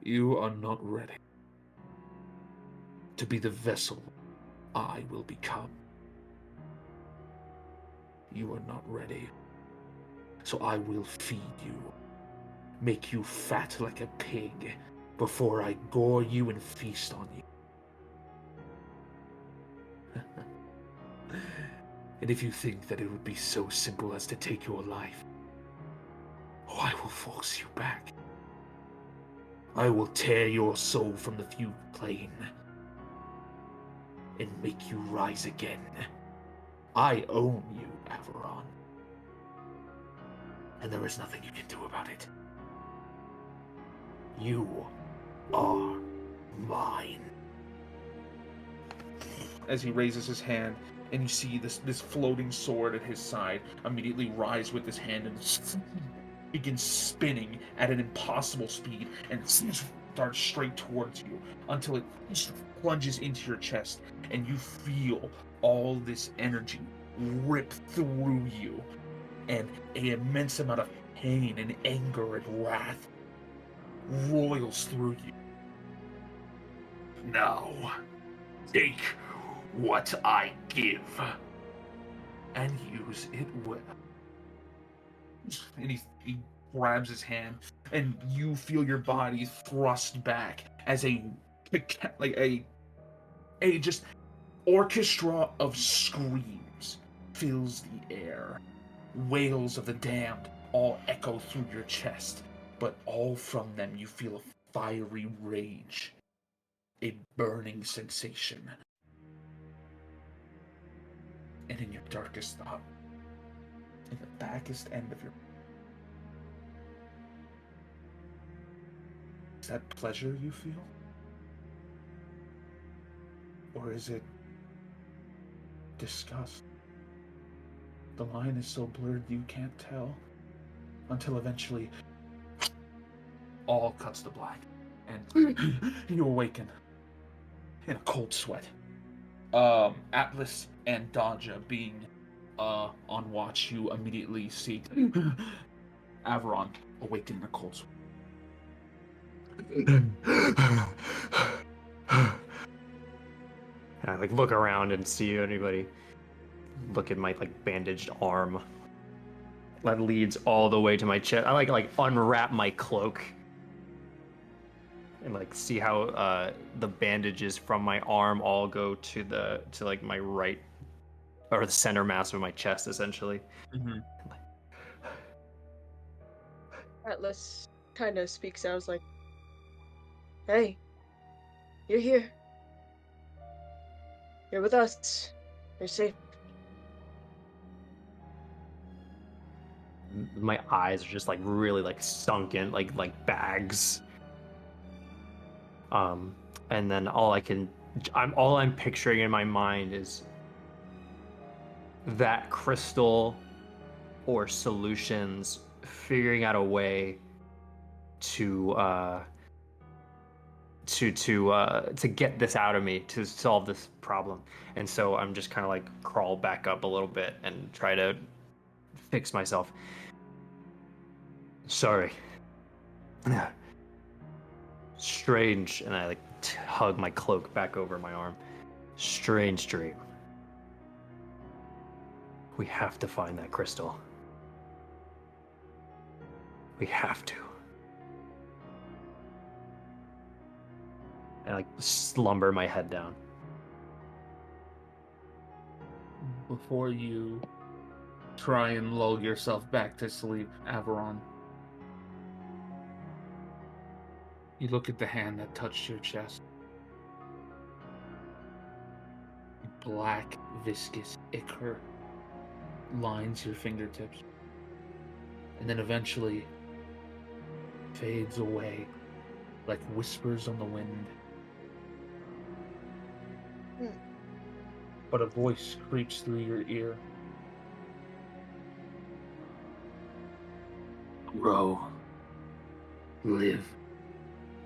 You are not ready to be the vessel I will become. You are not ready, so I will feed you, make you fat like a pig, before I gore you and feast on you. And if you think that it would be so simple as to take your life, I will force you back. I will tear your soul from the fugue plane and make you rise again. I own you, Averon. And there is nothing you can do about it. You are mine. As he raises his hand, and you see this floating sword at his side immediately rise with his hand and begins spinning at an impossible speed and darts straight towards you until it plunges into your chest, and you feel all this energy rip through you, and an immense amount of pain and anger and wrath roils through you. Now, take what I give and use it well. And he grabs his hand, and you feel your body thrust back as a just orchestra of screams fills the air. Wails of the damned all echo through your chest, but all from them you feel a fiery rage, a burning sensation. and in your darkest thought, in the backest end of your... Is that pleasure you feel? Or is it disgust? The line is so blurred you can't tell until eventually all cuts to black and you awaken in a cold sweat. Atlas and Dodja being on watch, you immediately see Averon awaken in a cold sweat. And I like look around and see anybody. Look at my like bandaged arm that leads all the way to my chest. I like unwrap my cloak and like see how the bandages from my arm all go to like my right, or the center mass of my chest essentially. Mm-hmm. Atlas kind of speaks out. I was like, "Hey, you're here. You're with us. You're safe." My eyes are just like really like sunken, like bags. And then all I'm picturing in my mind is that crystal or solutions figuring out a way to get this out of me, to solve this problem. And so I'm just kind of like crawl back up a little bit and try to fix myself. Sorry. Strange, and I like hug my cloak back over my arm. Strange dream. We have to find that crystal. We have to. I like slumber my head down. Before you try and lull yourself back to sleep, Averon, you look at the hand that touched your chest. Black, viscous ichor lines your fingertips, and then eventually fades away like whispers on the wind. But a voice creeps through your ear. Grow. Live.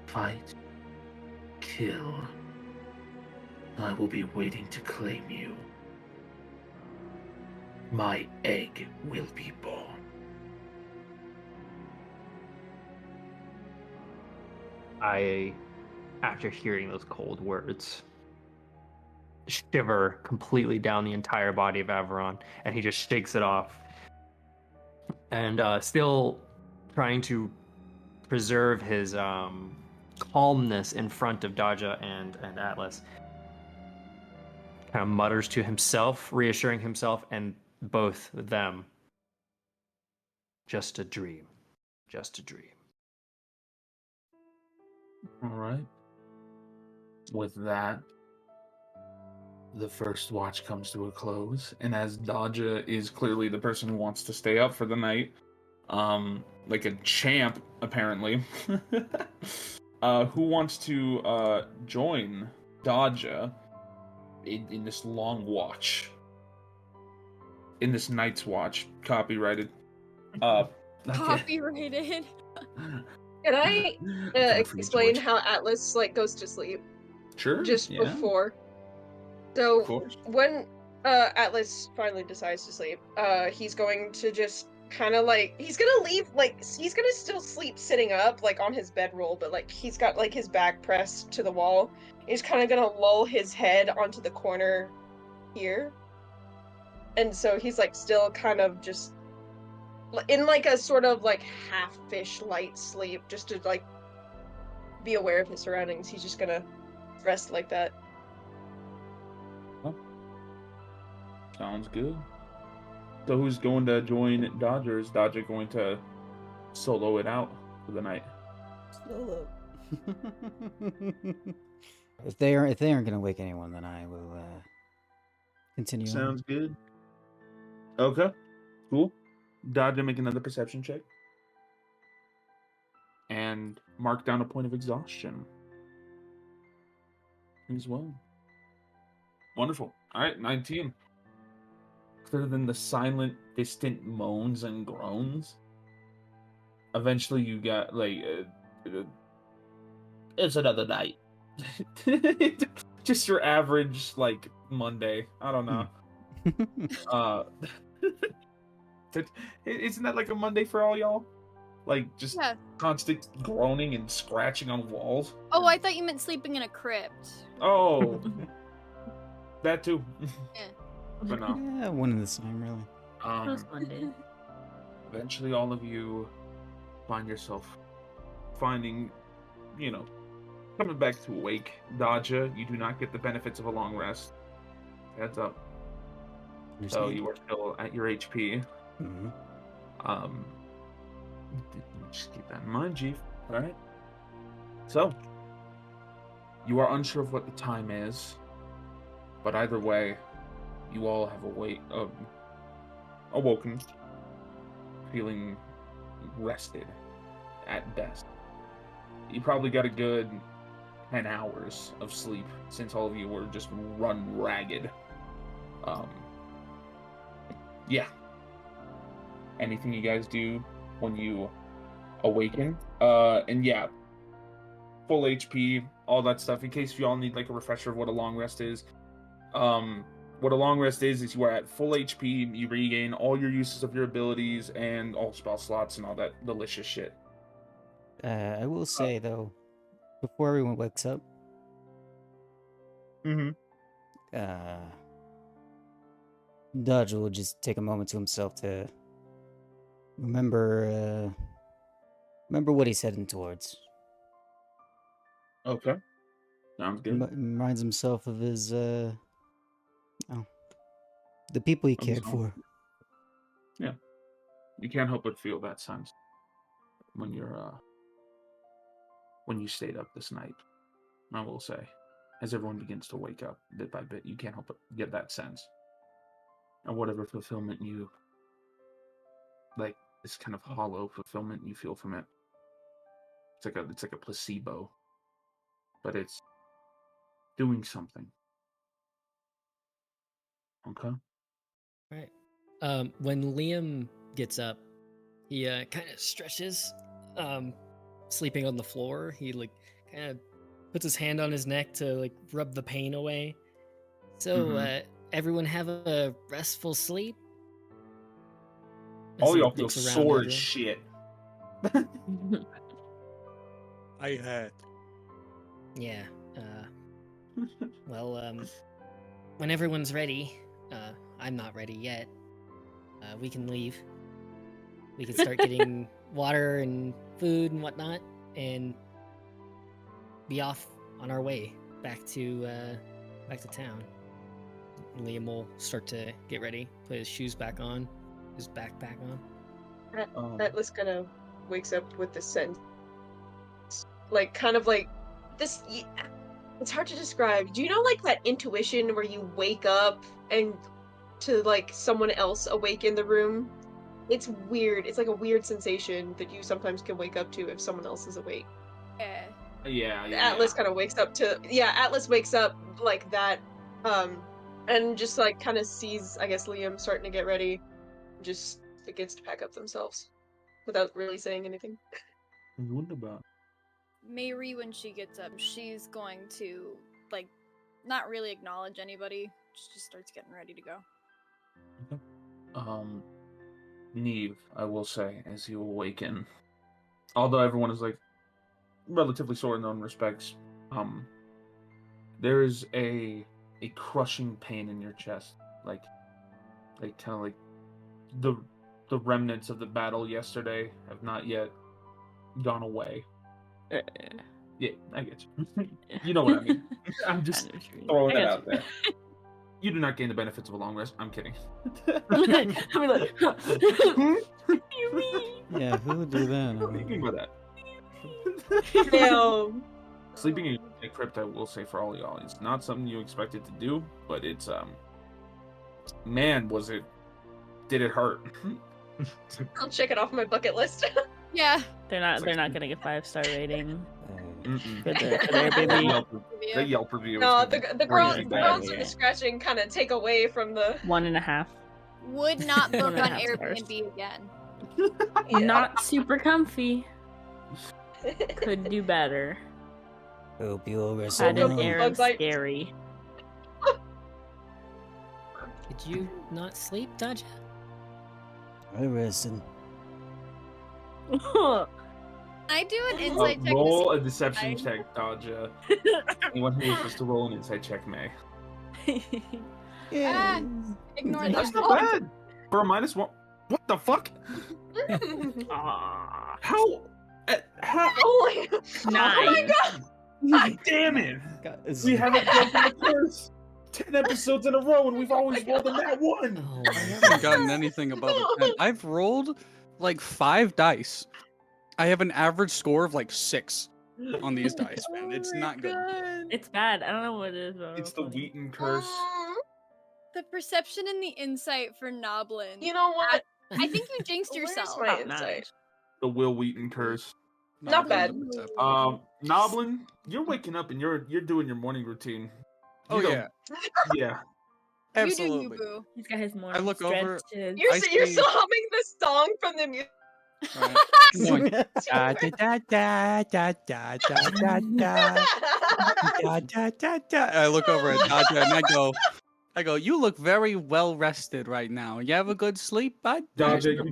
Fight. Kill. I will be waiting to claim you. My egg will be born. I, after hearing those cold words, shiver completely down the entire body of Averon, and he just shakes it off. And still trying to preserve his calmness in front of Dodja and Atlas, kind of mutters to himself, reassuring himself and both them. Just a dream. Just a dream. All right. With that, the first watch comes to a close, and as Dodja is clearly the person who wants to stay up for the night, like a champ, apparently, who wants to join Dodja in this long watch, in this night's watch, copyrighted. Okay. Copyrighted. Can I explain how Atlas like goes to sleep? Sure. Just yeah. before. So when Atlas finally decides to sleep, he's going to just kind of like, he's gonna leave, like, he's gonna still sleep sitting up, like on his bedroll, but like he's got like his back pressed to the wall. He's kind of gonna lull his head onto the corner here, and so he's like still kind of just in like a sort of like half-ish light sleep, just to like be aware of his surroundings. He's just gonna rest like that. Sounds good. So who's going to join Dodger? Is Dodger going to solo it out for the night? Solo. If they aren't going to wake anyone, then I will continue. Sounds good. Okay, cool. Dodger, make another perception check. And mark down a point of exhaustion as well. Wonderful. All right, 19. Other than the silent, distant moans and groans, eventually you got, like, it's another night. Just your average, like, Monday. I don't know. Isn't that like a Monday for all y'all? Like, just Yeah. constant groaning and scratching on walls? Oh, I thought you meant sleeping in a crypt. Oh, that too. Yeah. But no. Yeah, one and the same, really. Those Mondays. Eventually, all of you find yourself finding, coming back to awake. Dodger, you do not get the benefits of a long rest. Heads up. So you are still at your HP. Mm-hmm. Just keep that in mind, Chief. All right. So, you are unsure of what the time is, but either way, you all have awoken, feeling rested at best. You probably got a good 10 hours of sleep since all of you were just run ragged. Yeah. Anything you guys do when you awaken? And yeah, full HP, all that stuff. In case you all need like a refresher of what a long rest is. What a long rest is you are at full HP, you regain all your uses of your abilities and all spell slots and all that delicious shit. I will say though, before everyone wakes up, Dodge will just take a moment to himself to remember what he's heading towards. Okay. Sounds good. Reminds himself of his the people he cared for. Yeah. You can't help but feel that sense when you stayed up this night. I will say, as everyone begins to wake up bit by bit, you can't help but get that sense. And whatever fulfillment you like, this kind of hollow fulfillment you feel from it. It's like a placebo, but it's doing something. Okay. Right. When Liam gets up, he kind of stretches, sleeping on the floor. He like kind of puts his hand on his neck to like rub the pain away. So everyone have a restful sleep. All he y'all feel looks around sore as everyone. shit. I had. Yeah. Well, when everyone's ready, I'm not ready yet. We can leave. We can start getting water and food and whatnot, and be off on our way back to town. Liam will start to get ready, put his shoes back on, his backpack on. Atlas kind of wakes up with this sentence, like kind of like this. It's hard to describe. Do you know like that intuition where you wake up and to like someone else awake in the room? It's weird. It's like a weird sensation that you sometimes can wake up to if someone else is awake. Yeah. Yeah. Atlas kind of wakes up to Atlas wakes up like that, and just like kind of sees, I guess, Liam starting to get ready, just begins to pack up themselves without really saying anything. Wunderbar. Mayri, when she gets up, she's going to like not really acknowledge anybody. She just starts getting ready to go. Okay. Neve, I will say, as you awaken, although everyone is like relatively sore in their own respects, there is a crushing pain in your chest, like kind of like the remnants of the battle yesterday have not yet gone away. Yeah, I get you. You know what I mean. I'm just throwing it out there. You do not gain the benefits of a long rest. I'm kidding. I mean, like, you mean? Yeah, who would do that? What do you mean by that? No. Sleeping in a crypt, I will say for all y'all, it's not something you expected to do, but it's man, was it Did it hurt? I'll check it off my bucket list. Yeah. They're not getting a 5-star rating Mm-mm. for their The baby. Yelp review. is No, gonna the be groans, crazy the bad. groans and the scratching kind of take away from the. 1.5. Would not book on 1.5 stars. Airbnb again. Yeah. Not super comfy. Could do better. Hope you all rest Had an alone. air Bug of bite. scary. Did you not sleep, Dodger? I rested. I do an insight check. to Roll see a deception I- check, Dodger. Anyone who wishes to roll an insight check may. Ah, ignore that. That's not bad. For a -1. What the fuck? Aw. How? How? Oh my Nine. God damn it! We haven't broken the curse. 10 episodes in a row, and we've always rolled in that one. Oh, I haven't gotten anything above a 10. I've rolled like 5 dice. I have an average score of like 6 on these dice, man. It's not good. It's bad. I don't know what it is. But It's the Wheaton curse. The perception and the insight for Noblin. You know what? I think you jinxed Where's yourself. my Top insight? notch. The Will Wheaton curse. Not bad. Noblin, you're waking up and you're doing your morning routine. You Oh go- yeah, yeah. absolutely. You do you, boo. He's got his morning look over- stretches. You're, I you're see- still humming the song from the music. Right. Going, da, da, da, da, da, da, da, da, da, da, da. I look over at Dodger and I go, you look very well rested right now. You have a good sleep, bud? Dodger, you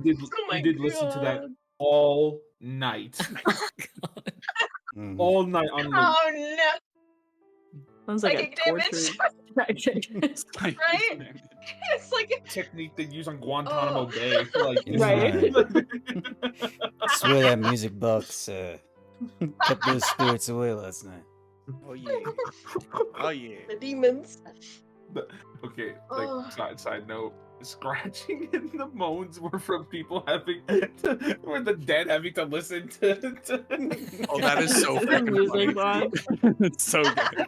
my did listen to that God. all night. Mhm. All night on loop. Oh no! Sounds like Psychic a torture damage. Like, Right? It's like Technique they use on Guantanamo Oh. Bay. Like, Right. I swear that music box kept those spirits away last night. oh yeah. Oh yeah. the demons. Okay, Oh. like side note, scratching and the moans were from people having were the dead having to listen to Oh, that is so The freaking music funny. box. It's so good.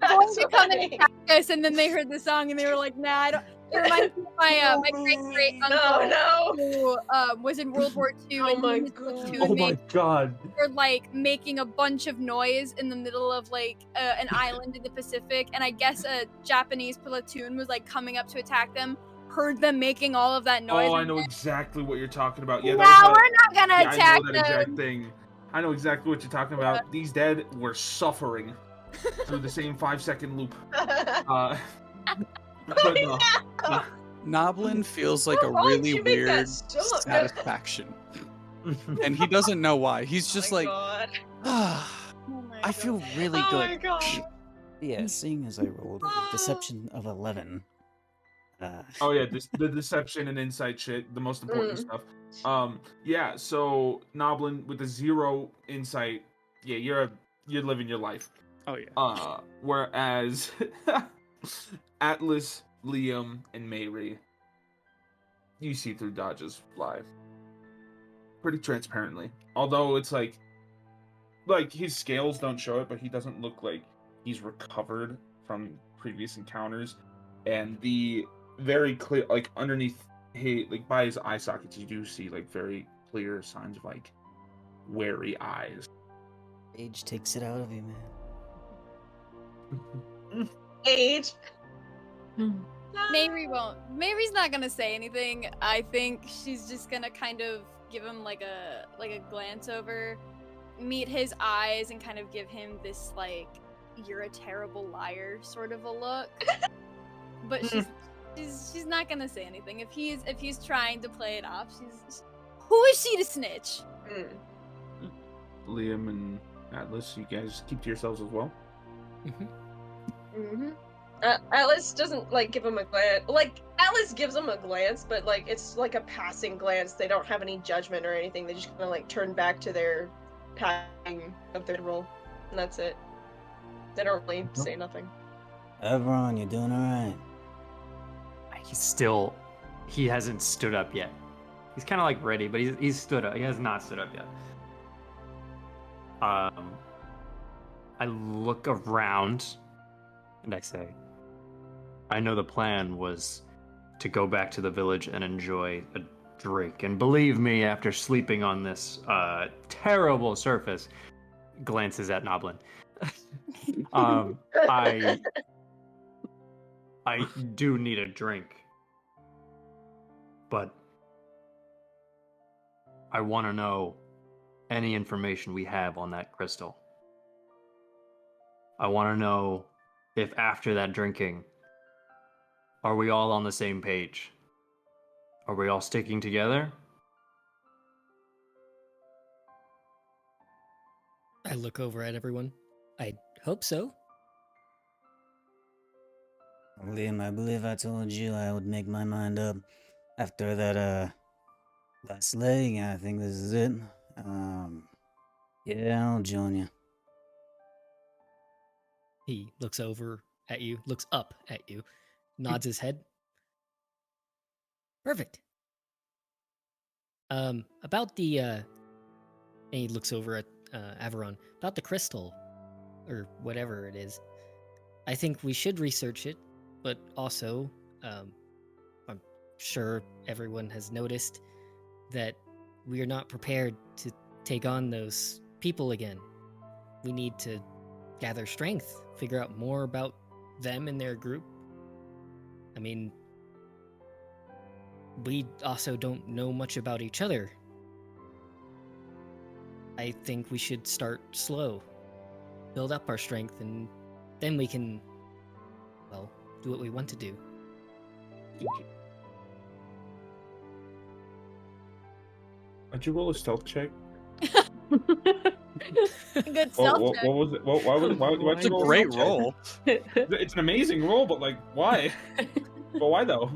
Going That's to come and funny. attack us, and then they heard the song and they were like, "Nah, I don't." It reminds me of my great uncle No, no. who was in World War II. Oh and my he was God. platoon Oh my mate god. for like making a bunch of noise in the middle of like an island in the Pacific, and I guess a Japanese platoon was like coming up to attack them. Heard them making all of that noise. Oh, I and know then, exactly what you're talking about. Yeah, "No, that was we're not gonna yeah, I attack know that them." exact thing. I know exactly what you're talking about. These dead were suffering through the same 5-second loop. But no. Noblin feels like a Why would really you make that weird stop? satisfaction. And he doesn't know why. He's just Oh my like, God. ah, Oh my I God. feel really Oh my good. God. Yeah, seeing as I rolled a deception of 11. Oh yeah, the deception and insight shit, the most important stuff. Yeah, so Noblin with a 0 insight, yeah, you're living your life. Oh yeah. Whereas Atlas, Liam, and Mayri, you see through Dodge's lie pretty transparently. Although it's like his scales don't show it, but he doesn't look like he's recovered from previous encounters, and the very clear, like underneath by his eye sockets, you do see like very clear signs of like wary eyes. Age takes it out of you, man. Age. Mary won't. Mary's not gonna say anything. I think she's just gonna kind of give him like a glance over, meet his eyes, and kind of give him this like "you're a terrible liar" sort of a look. But she's not gonna say anything. If he's trying to play it off, who is she to snitch? Liam and Atlas, you guys keep to yourselves as well. Mm-hmm. Atlas doesn't like give him a glance. Like Atlas gives him a glance, but like it's like a passing glance. They don't have any judgment or anything. They just kind of like turn back to their packing of their role, and that's it. They don't really say nothing. Everyone, you doing alright? He hasn't stood up yet. He's kind of like ready, but he's stood up. He has not stood up yet. I look around and I say, I know the plan was to go back to the village and enjoy a drink. And believe me, after sleeping on this terrible surface, glances at Noblin. I do need a drink, but I want to know any information we have on that crystal. I want to know if after that drinking, are we all on the same page? Are we all sticking together? I look over at everyone. I hope so. Liam, I believe I told you I would make my mind up after that last leg. I think this is it. Yeah, I'll join you. He looks over at you, looks up at you, nods his head. Perfect. About the and he looks over at Averon. About the crystal, or whatever it is. I think we should research it, but also, I'm sure everyone has noticed that we are not prepared to take on those people again. We need to gather strength, figure out more about them and their group. I mean, we also don't know much about each other. I think we should start slow, build up our strength, and then we can, well, do what we want to do. Would you roll a stealth check? Good stealth check. What was it? Why It's a great roll. It's an amazing roll, but like, why? But why though?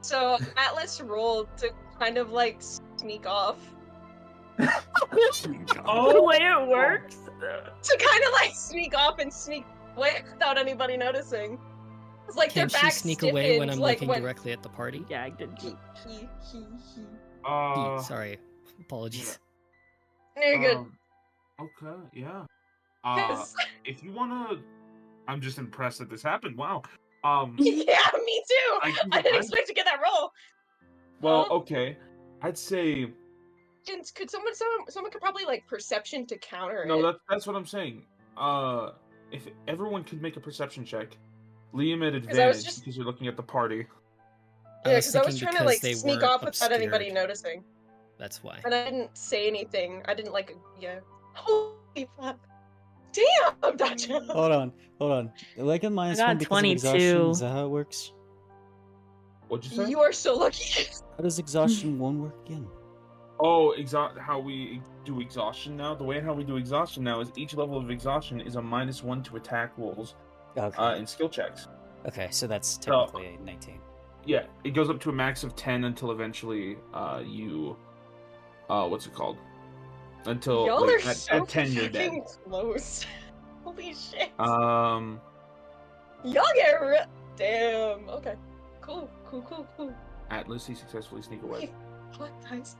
So Atlas rolled to kind of like sneak off. The way it works. To kind of like sneak off and sneak away without anybody noticing. It's like Can their she back sneak away when I'm like, looking directly at the party? Yeah, I did. He. Sorry, apologies. No, you're good. Okay, yeah. Yes. If you wanna, I'm just impressed that this happened. Wow. Yeah, me too. I didn't expect to get that roll. Well, okay. I'd say Could someone could probably like perception to counter it. no. That's what I'm saying. If everyone could make a perception check, Liam at advantage because you're looking at the party. Yeah, because I was thinking trying to like because they sneak weren't off without anybody obscured. noticing. That's why. And I didn't say anything. I didn't like, yeah. Holy fuck. Damn, Dodger. Hold on. Like a minus got one because of exhaustion. 22. Is that how it works? What'd you say? You are so lucky. How does exhaustion 1 work again? Oh, how we do exhaustion now? The way how we do exhaustion now is each level of exhaustion is a -1 to attack rolls Okay. and skill checks. Okay, so that's technically a 19. Yeah, it goes up to a max of 10 until eventually you what's it called? Until Y'all like, are so at 10 you're dead. fucking close. Holy shit. Um Y'all get damn. Okay. Cool. Atlas, he successfully sneak away. What guys?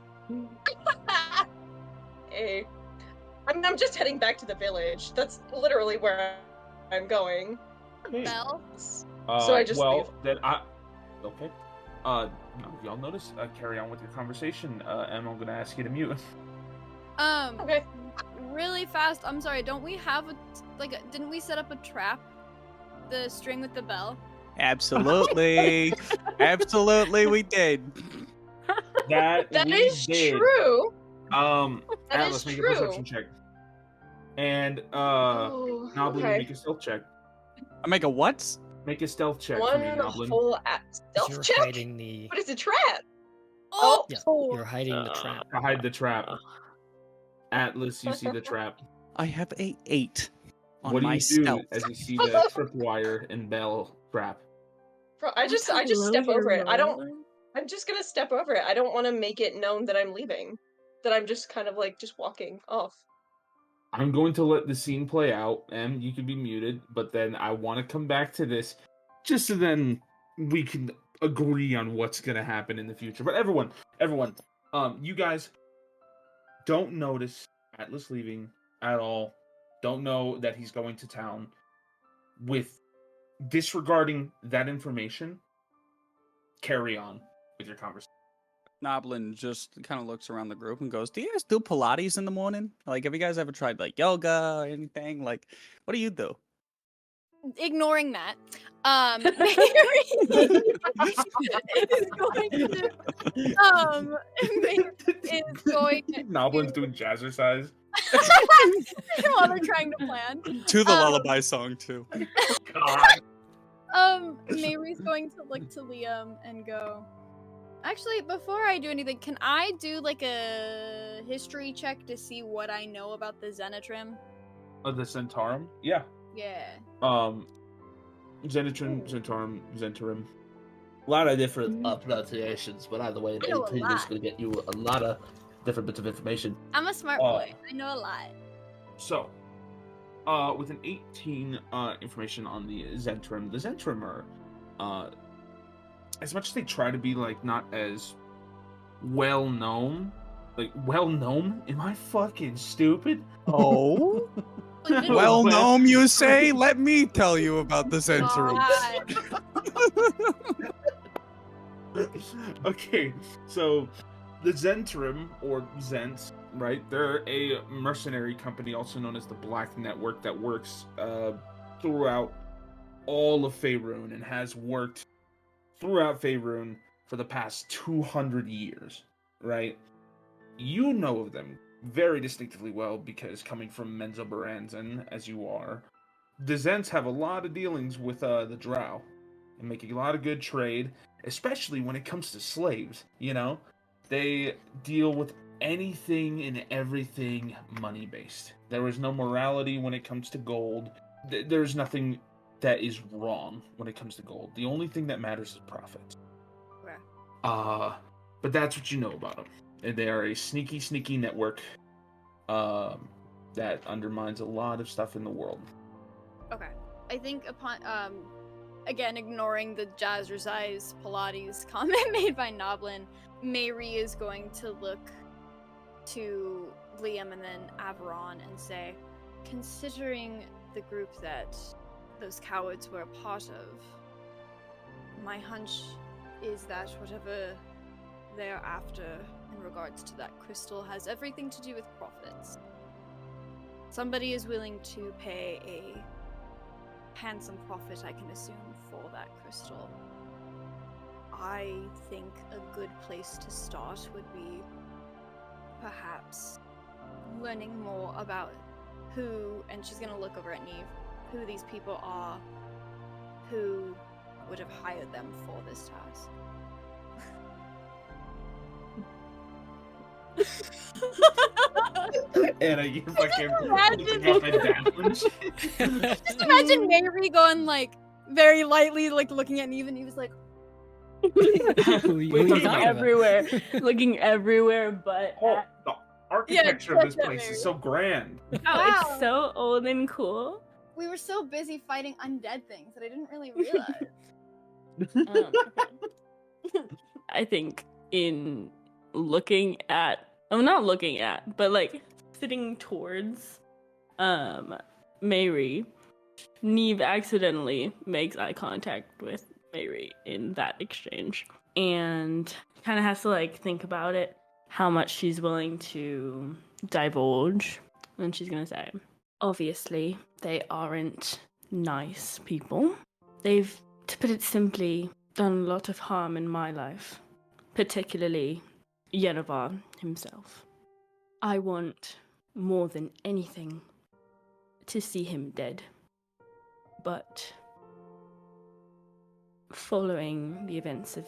Hey. I'm just heading back to the village. That's literally where I'm going. Bell. So I just leave. Then okay. Now y'all notice, carry on with your conversation, and I'm gonna ask you to mute. Okay. Really fast. I'm sorry. Don't we have didn't we set up a trap? The string with the bell. Absolutely. Absolutely, we did. That we is did. true. That That let's is make true. a perception check. And Oh, Noblin, okay. make a stealth check. I make a what? Make a stealth check for One me, Noblin. whole stealth You're check. hiding the. What is a trap? Oh, Yeah, you're hiding the trap. To hide the trap. Atlas, you see the trap. I have a 8 on What do my you do stealth. as you see the tripwire and bell trap? Bro, I just step over it. I'm just gonna step over it. I don't want to make it known that I'm leaving. That I'm just kind of like just walking off. I'm going to let the scene play out, and you can be muted, but then I want to come back to this just so then we can agree on what's going to happen in the future. But everyone, you guys don't notice Atlas leaving at all. Don't know that he's going to town with disregarding that information, carry on with your conversation. Noblin just kind of looks around the group and goes, "Do you guys do Pilates in the morning? Like, have you guys ever tried like yoga or anything? Like, what do you do?" Ignoring that, Mary is going to Mary is going Noblin's doing jazzercise. while they're trying to plan. To the lullaby song too. God. Mary's going to look to Liam and go, actually, before I do anything, can I do like a history check to see what I know about the Zenitrim? Oh, the Centaurum? Yeah. Yeah. Zenitrim, Centaurum, Zentarim. A lot of different pronunciations, but either way, an I know a 18 is lot. going to get you a lot of different bits of information. I'm a smart boy. I know a lot. So, with an 18 information on the Zentrim are, as much as they try to be like not as well known, am I fucking stupid? Oh. Well, Gnome, you say? Let me tell you about the Zentrum. Okay, so the Zentrim, or Zent, right? They're a mercenary company, also known as the Black Network, that works throughout all of Faerun and has worked throughout Faerun for the past 200 years, right? You know of them very distinctively well because coming from Menzoberranzan, as you are, the Zents have a lot of dealings with the Drow and making a lot of good trade, especially when it comes to slaves, you know? They deal with anything and everything money-based. There is no morality when it comes to gold. There's nothing that is wrong when it comes to gold. The only thing that matters is profit. Okay. But that's what you know about them. And they are a sneaky network that undermines a lot of stuff in the world. Okay. I think upon again ignoring the jazzercise Pilates comment made by Noblin, Mary is going to look to Liam and then Averon and say, considering the group that those cowards were a part of, my hunch is that whatever they're after in regards to that crystal has everything to do with profits. Somebody is willing to pay a handsome profit, I can assume, for that crystal. I think a good place to start would be perhaps learning more about who, and she's gonna look over at Neve, who these people are, who would have hired them for this task. Anna, you fucking Imagine- looking up and down. Just imagine Mary going like very lightly, like looking at Neve, and he was like, Looking everywhere, looking everywhere, but Oh, the architecture of this that's place Mary. is so grand. oh, Wow. it's so old and cool. we were so busy fighting undead things that I didn't really realize. I think in looking at, not looking at, but like sitting towards Mary, Neve accidentally makes eye contact with Mary in that exchange and kind of has to like think about it, how much she's willing to divulge. And she's gonna say, obviously they aren't nice people. They've, to put it simply, done a lot of harm in my life, particularly Yenevar himself. I want, more than anything, to see him dead. But following the events of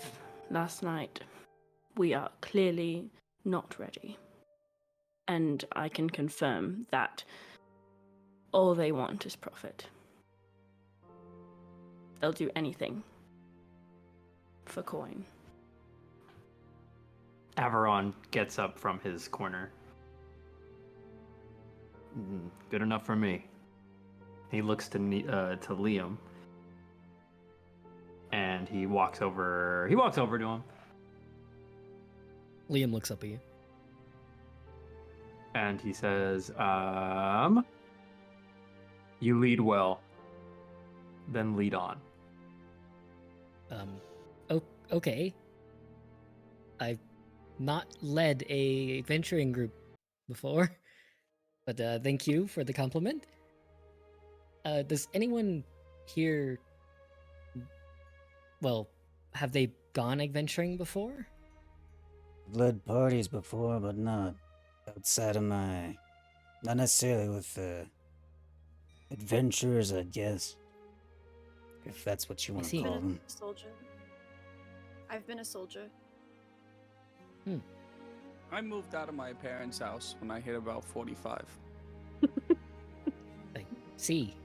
last night, we are clearly not ready. And I can confirm that all they want is profit. They'll do anything for coin. Averon gets up from his corner. Good enough for me. He looks to Liam, and he walks over. He walks over to him, Liam looks up at you. and he says, "You lead well. then lead on. Okay. I've not led a venturing group before, but thank you for the compliment. Does anyone here, well, have they gone adventuring before? I've led parties before, but not outside of my. Not necessarily with adventurers, I guess. If that's what you want to see. call Been them. a soldier. I've been a soldier. I moved out of my parents' house when I hit about 45. I see.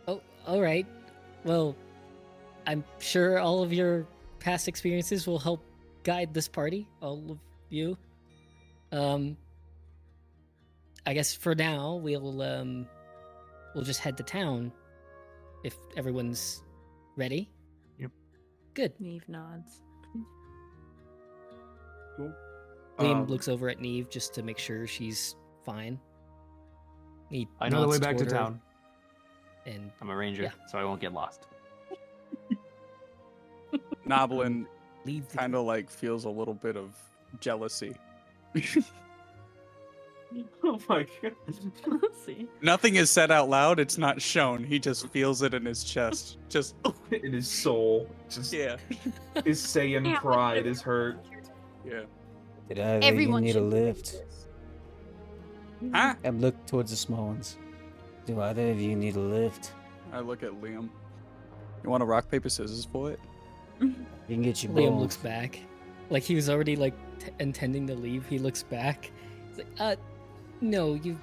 Oh, all right. Well, I'm sure all of your past experiences will help guide this party, all of you. I guess for now we'll just head to town if everyone's ready. Yep. Good. Neve nods. Cool. Liam looks over at Neve just to make sure she's fine. He I know the way nods back to toward her, town. and I'm a ranger, Yeah. so I won't get lost. Noblin leave the kind of like feels a little bit of jealousy. Oh my god. See. Nothing is said out loud, it's not shown. He just feels it in his chest. Just, In his soul. Just yeah. his Saiyan Yeah, pride is hurt. Yeah. Did either of Everyone you need a should be like lift? this. Huh? I look towards the small ones. Do either of you need a lift? I look at Liam. You want to rock, paper, scissors for it? We can get you Liam both. looks back, like he was already like intending to leave. He looks back. He's like, no, you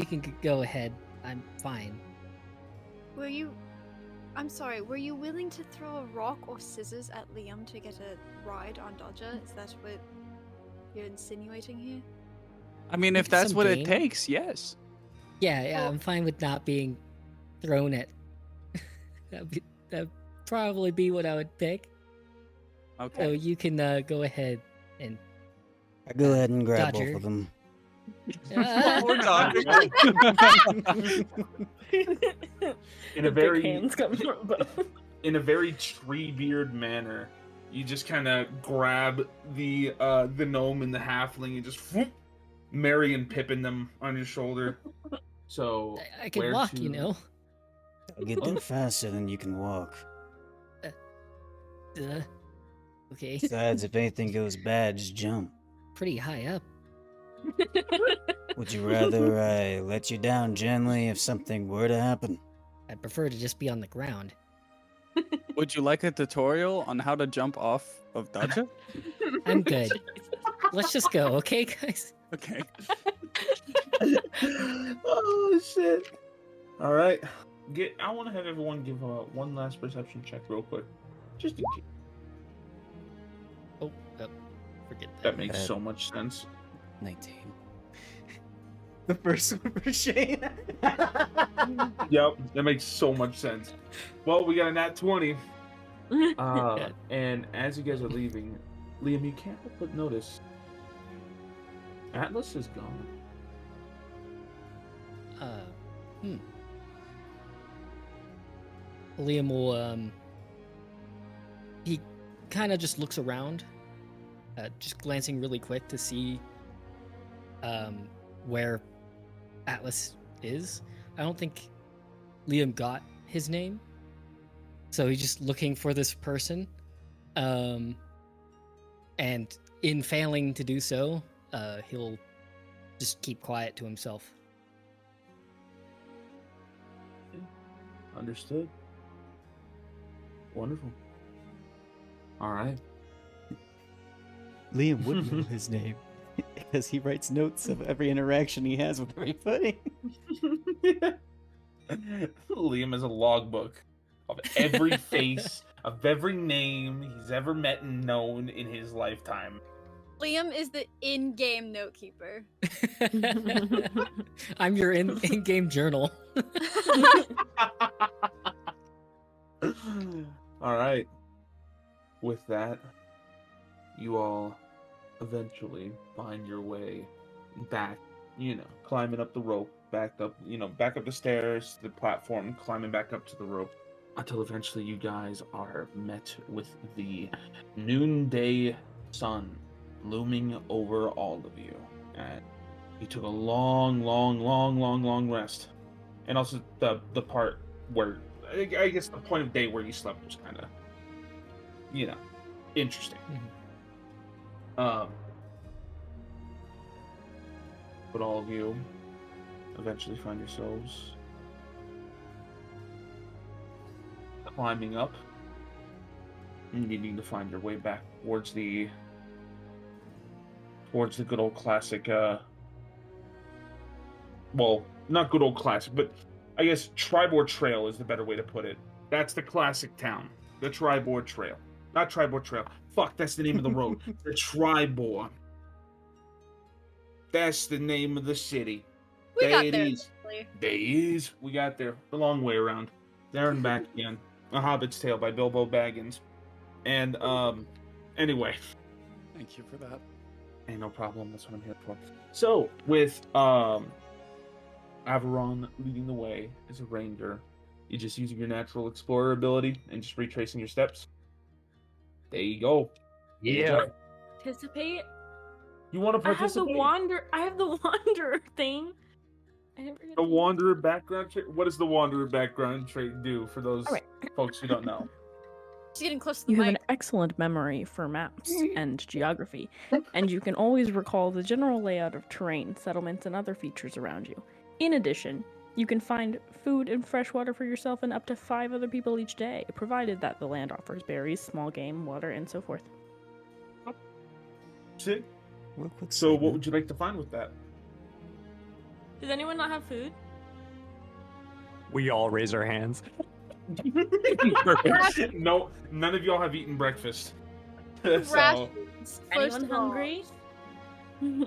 can go ahead. I'm fine. Were you? I'm sorry. Were you willing to throw a rock or scissors at Liam to get a ride on Dodger? Is that what you're insinuating here? I mean, if Some that's what it game. takes, yes. Yeah, Well- I'm fine with not being thrown at. That'd probably be what I would pick. So Okay. you can go ahead and. I go ahead and grab Dodger. both of them. Poor Dodger. In a The big very hands come from both. in a very Treebeard manner, you just kind of grab the gnome and the halfling and just whoop, Merry and Pippin them on your shoulder. So I can where walk, to- you know. I'll get there faster than you can walk. Okay, Besides, if anything goes bad, just jump. pretty high up. Would you rather I let you down gently if something were to happen? I'd prefer to just be on the ground. Would you like a tutorial on how to jump off of Dodger? I'm good. Let's just go, okay, guys? Okay. Oh shit! All right, I want to have everyone give one last perception check real quick, just in case. Oh, forget that. That makes so much sense. 19. The first one for Shane. Yep, that makes so much sense. Well, we got a nat 20. And as you guys are leaving, Liam, you can't help but notice Atlas is gone. Liam will, he kind of just looks around, just glancing really quick to see, where Atlas is. I don't think Liam got his name, so he's just looking for this person. And in failing to do so, he'll just keep quiet to himself. Understood. Wonderful. All right. Liam would know his name because he writes notes of every interaction he has with everybody. Liam is a logbook of every face, of every name he's ever met and known in his lifetime. Liam is the in-game note keeper. I'm your in-game journal. All right. With that, you all eventually find your way back, climbing up the rope, back up the stairs, the platform, climbing back up to the rope. until eventually you guys are met with the noonday sun looming over all of you. And you took a long rest. And also the part where, I guess the point of day where you slept was kind of, interesting. But all of you eventually find yourselves climbing up and needing to find your way back towards the good old classic, well, not good old classic, but I guess Tribord Trail is the better way to put it. That's the classic town. The Tribord Trail. Not Tribord Trail. Fuck, that's the name of the road. The Tribord. That's the name of the city. We got it there. is. There is. We got there. The long way around. There and back again. A Hobbit's Tale by Bilbo Baggins. And, anyway. Thank you for that. Ain't no problem. That's what I'm here for. So, with, Averon leading the way as a ranger, you're just using your natural explorer ability and just retracing your steps. There you go. Yeah. Participate. You want to participate? I have the wanderer thing. I never get The to- wanderer background trait. What does the wanderer background trait do for those folks who don't know? She's getting close to the You have mic. an excellent memory for maps and geography, and you can always recall the general layout of terrain, settlements, and other features around you. In addition, you can find food and fresh water for yourself and up to 5 other people each day, provided that the land offers berries, small game, water, and so forth. Sick. Real quick So, what segment. would you like to find with that? Does anyone not have food? We all raise our hands. No, none of y'all have eaten breakfast. So, Rations, first Anyone of all. hungry?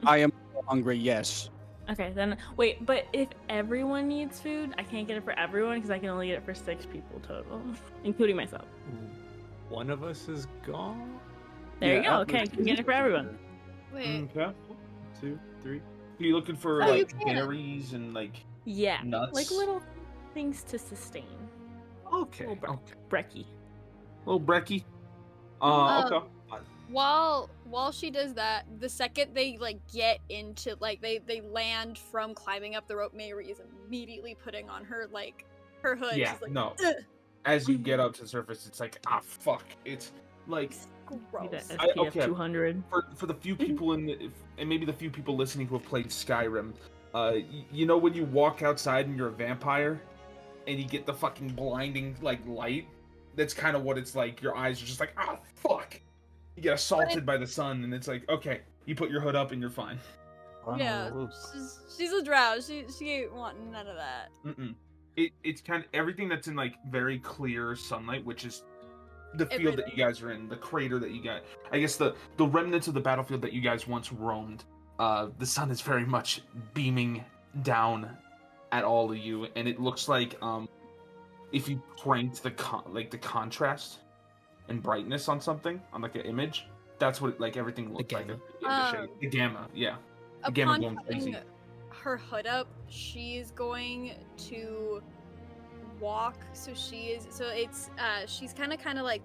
I am hungry, yes. Okay, then wait, but if everyone needs food, I can't get it for everyone because I can only get it for 6 people total, including myself. One of us is gone. There you Yeah, go. Okay, I can get it for everyone. Wait. okay. 2, 3. Are you looking for Oh, you like can. berries and like Yeah, nuts? like little things to sustain. Okay. Little Okay. Brecky. Little Brecky. Um, Okay. While she does that, the second they like get into like they land from climbing up the rope, Mayuri is immediately putting on her her hood. Yeah. She's like, No. "Ugh, As you get up to the surface, it's like fuck. It's like Need a gross. SPF okay. 200. for the few people and maybe the few people listening who have played Skyrim, you know when you walk outside and you're a vampire, and you get the fucking blinding light. That's kind of what it's like. Your eyes are just like fuck. You get assaulted by the sun, and it's like okay, you put your hood up and you're fine. Yeah, she's a drow. She ain't wanting none of that. Mm-mm. It's kind of everything that's in like very clear sunlight, which is the field that you guys are in, the crater that you got. I guess the remnants of the battlefield that you guys once roamed. The sun is very much beaming down at all of you, and it looks like if you cranked the contrast and brightness on something on like an image, that's what everything looks like. The gamma, yeah. The gamma Upon going putting crazy. her hood up, she's going to walk. She's kind of like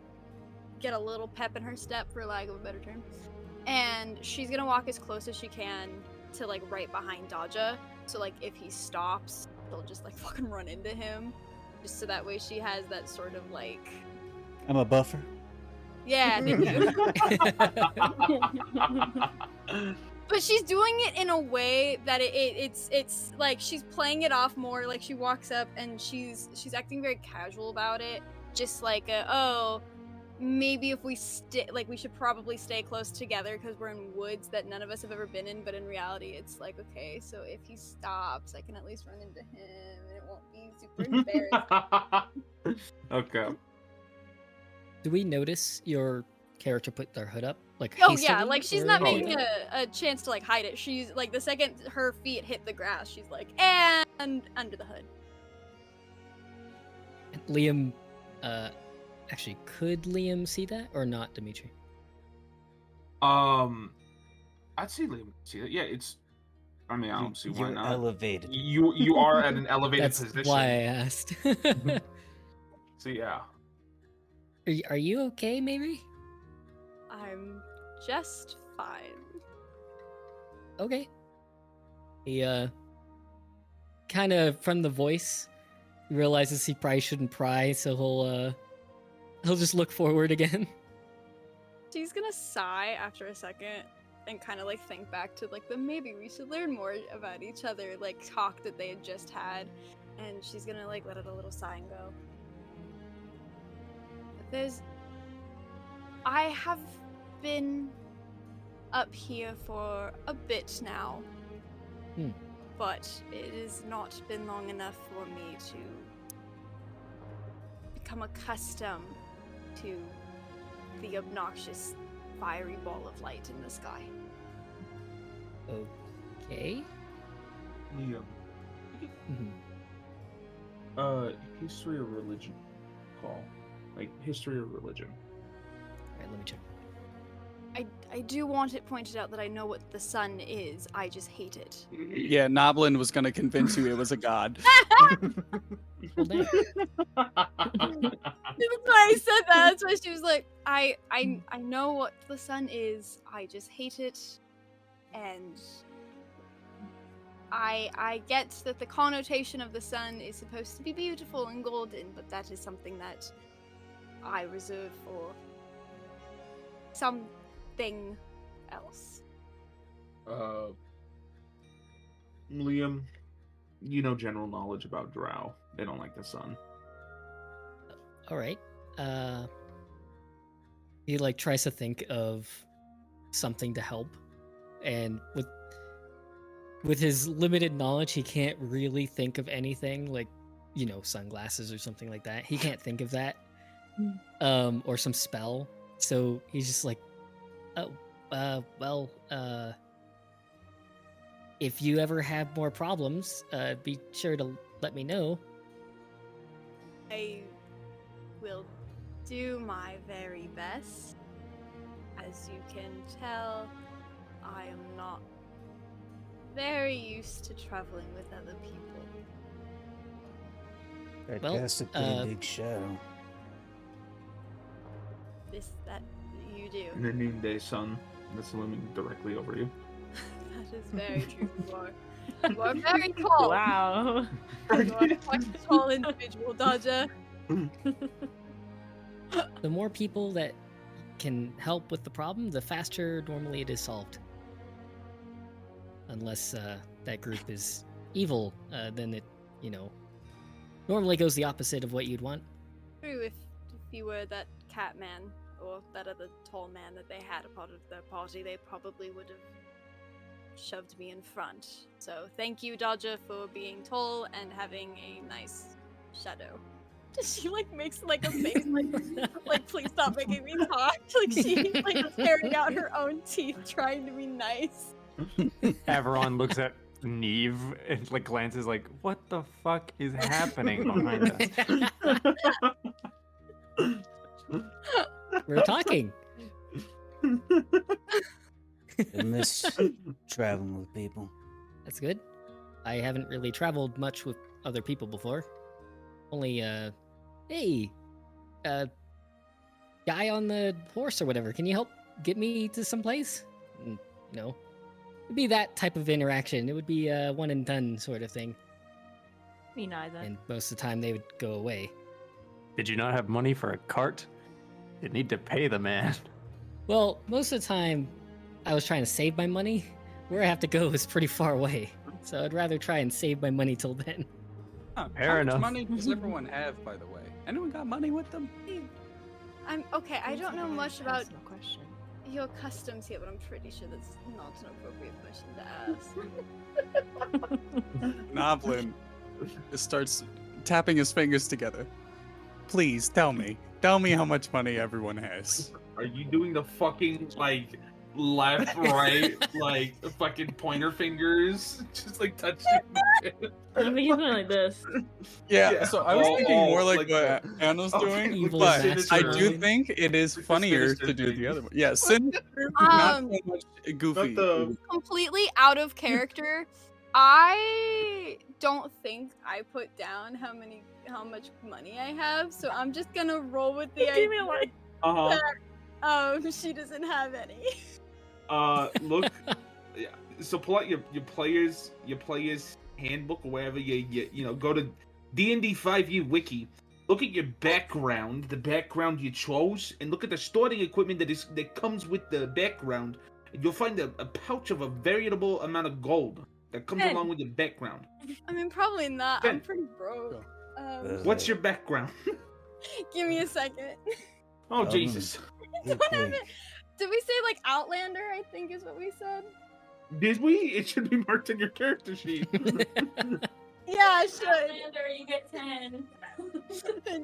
get a little pep in her step, for lack of a better term, and she's gonna walk as close as she can to like right behind Dodja. So like if he stops, she'll just like fucking run into him, just so that way she has that sort of like. I'm a buffer. Yeah, thank you. But she's doing it in a way that it's like she's playing it off more. Like she walks up and she's acting very casual about it, just like maybe if we we should probably stay close together because we're in woods that none of us have ever been in. But in reality, it's like okay, so if he stops, I can at least run into him and it won't be super embarrassing. Okay. Do we notice your character put their hood up? Like Oh hastily, yeah, like she's or- not making a chance to like hide it. She's like the second her feet hit the grass, she's like and under the hood. Liam, actually, could Liam see that or not, Dimitri? I'd say Liam would see that. Yeah, it's. I mean, I don't see why You're not. elevated. You are at an elevated That's position. why I asked. So yeah. Are you okay, maybe? I'm just fine. Okay. He kind of from the voice he realizes he probably shouldn't pry, so he'll just look forward again. She's gonna sigh after a second and kind of like think back to like the maybe we should learn more about each other like talk that they had just had, and she's gonna like let out a little sigh and go, I have been up here for a bit now, but it has not been long enough for me to become accustomed to the obnoxious fiery ball of light in the sky. Okay. Liam. History or religion call. Like history or religion. Alright, let me check. I do want it pointed out that I know what the sun is, I just hate it. Yeah, Noblin was gonna convince you it was a god. Well, dang. That's why I said that. That's why she was like, I know what the sun is, I just hate it, and I get that the connotation of the sun is supposed to be beautiful and golden, but that is something that I reserve for something else. Liam, you know general knowledge about drow. They don't like the sun. Alright. He like tries to think of something to help, and with his limited knowledge, he can't really think of anything like, you know, sunglasses or something like that. He can't think of that. Or some spell. So he's just like, if you ever have more problems, be sure to let me know. I will do my very best. As you can tell, I am not very used to traveling with other people. That Well, cast a pretty big shadow. That you do. In the noonday sun that's looming directly over you. That is very true. You are very tall. Wow. You are quite a tall individual, Dodger. The more people that can help with the problem, the faster normally it is solved. Unless that group is evil, then it, you know, normally goes the opposite of what you'd want. True, if you were that cat man or that other tall man that they had a part of their party, they probably would have shoved me in front. So thank you, Dodger, for being tall and having a nice shadow. She like makes like a face like please stop making me talk. Like she like tearing out her own teeth trying to be nice. Everyone looks at Neve and like glances like, what the fuck is happening behind us? We're talking. I miss traveling with people. That's good. I haven't really traveled much with other people before. Only, hey, guy on the horse or whatever, can you help get me to someplace? No. It'd be that type of interaction. It would be a one and done sort of thing. Me neither. And most of the time they would go away. Did you not have money for a cart? You need to pay the man. Well, most of the time I was trying to save my money. Where I have to go is pretty far away. So I'd rather try and save my money till then. Fair How enough. much money does everyone have, by the way? Anyone got money with them? I'm okay, I don't know much about Personal question. your customs here, but I'm pretty sure that's not an appropriate question to ask. Noblin starts tapping his fingers together. Please tell me. Tell me how much money everyone has. Are you doing the fucking like left, right, like fucking pointer fingers? Just like touching it. I think he's going like this. Yeah, so I was thinking more like like what the- Anna's doing, Evil but master I do mind. think it is funnier to do the other one. Yeah, Sin, not so much goofy. Not the Completely out of character. I don't think I put down how much money I have, so I'm just gonna roll with the idea that she doesn't have any. Look, yeah. So pull out your player's handbook or wherever you know, go to D&D 5e wiki. Look at your background, the background you chose, and look at the starting equipment that comes with the background. And you'll find a pouch of a variable amount of gold that comes along with your background. I mean, probably not. I'm pretty broke. What's your background? Give me a second. Oh, Jesus. Did we say like Outlander? I think is what we said. Did we? It should be marked in your character sheet. Yeah, I should. Outlander, you get 10.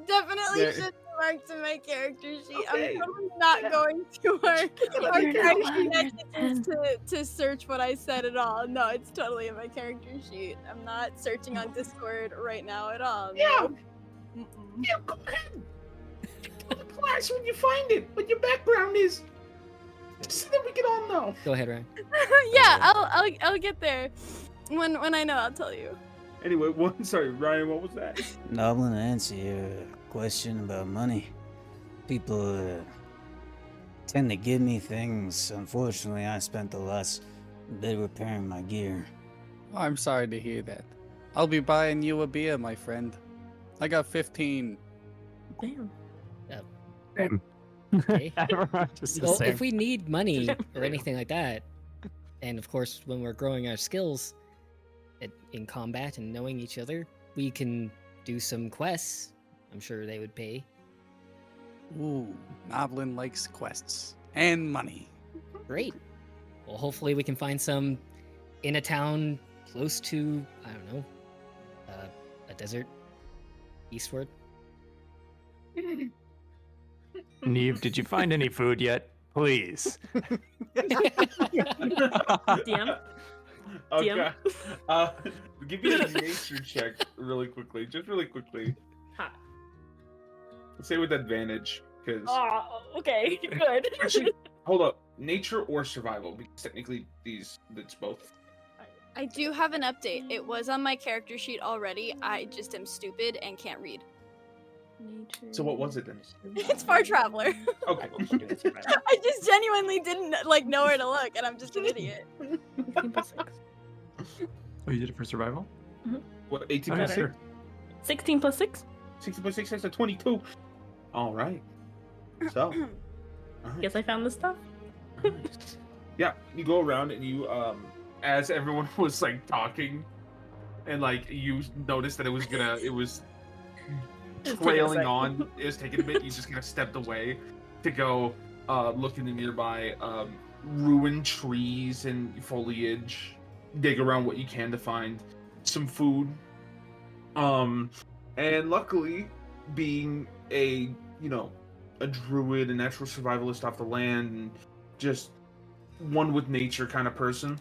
Definitely There. should be marked in my character sheet. Okay. I'm probably not going to our character sheet messages to search what I said at all. No, it's totally in my character sheet. I'm not searching on Discord right now at all. Yeah. No. Yeah, go ahead. Tell the class when you find it, what your background is. So that we can all know. Go ahead, Ryan. Yeah, I'll get there. When I know, I'll tell you. Anyway, sorry, Ryan, what was that? Noblin, to answer your question about money, people tend to give me things. Unfortunately, I spent the last bit repairing my gear. I'm sorry to hear that. I'll be buying you a beer, my friend. I got 15. Damn. Okay. Just the Well, same. if we need money or anything like that, and of course, when we're growing our skills in combat and knowing each other, we can do some quests. I'm sure they would pay. Ooh, Noblin likes quests and money. Great. Well, hopefully we can find some in a town close to, I don't know, a desert eastward. Neve, did you find any food yet? Please. DM. Okay. Give me a nature check really quickly. Just really quickly. Ha. Say with advantage, because... Oh, okay, good. Actually, hold up. Nature or survival? Because technically, it's both. I do have an update. It was on my character sheet already. I just am stupid and can't read. So what was it then? It's Far Traveler. Okay. I just genuinely didn't know where to look, and I'm just an idiot. 16 plus 6. Oh, you did it for survival? What, 18 Okay, plus 6? sure. 16 plus 6? 16 plus 6, that's a 22. All right. So. All right. Guess I found the stuff. Yeah, you go around and you, as everyone was like talking, and like you noticed that it was trailing on, it was taking a bit, you just kind of stepped away to go look in the nearby ruined trees and foliage, dig around what you can to find some food. And luckily, being a druid, a natural survivalist off the land, and just one with nature kind of person,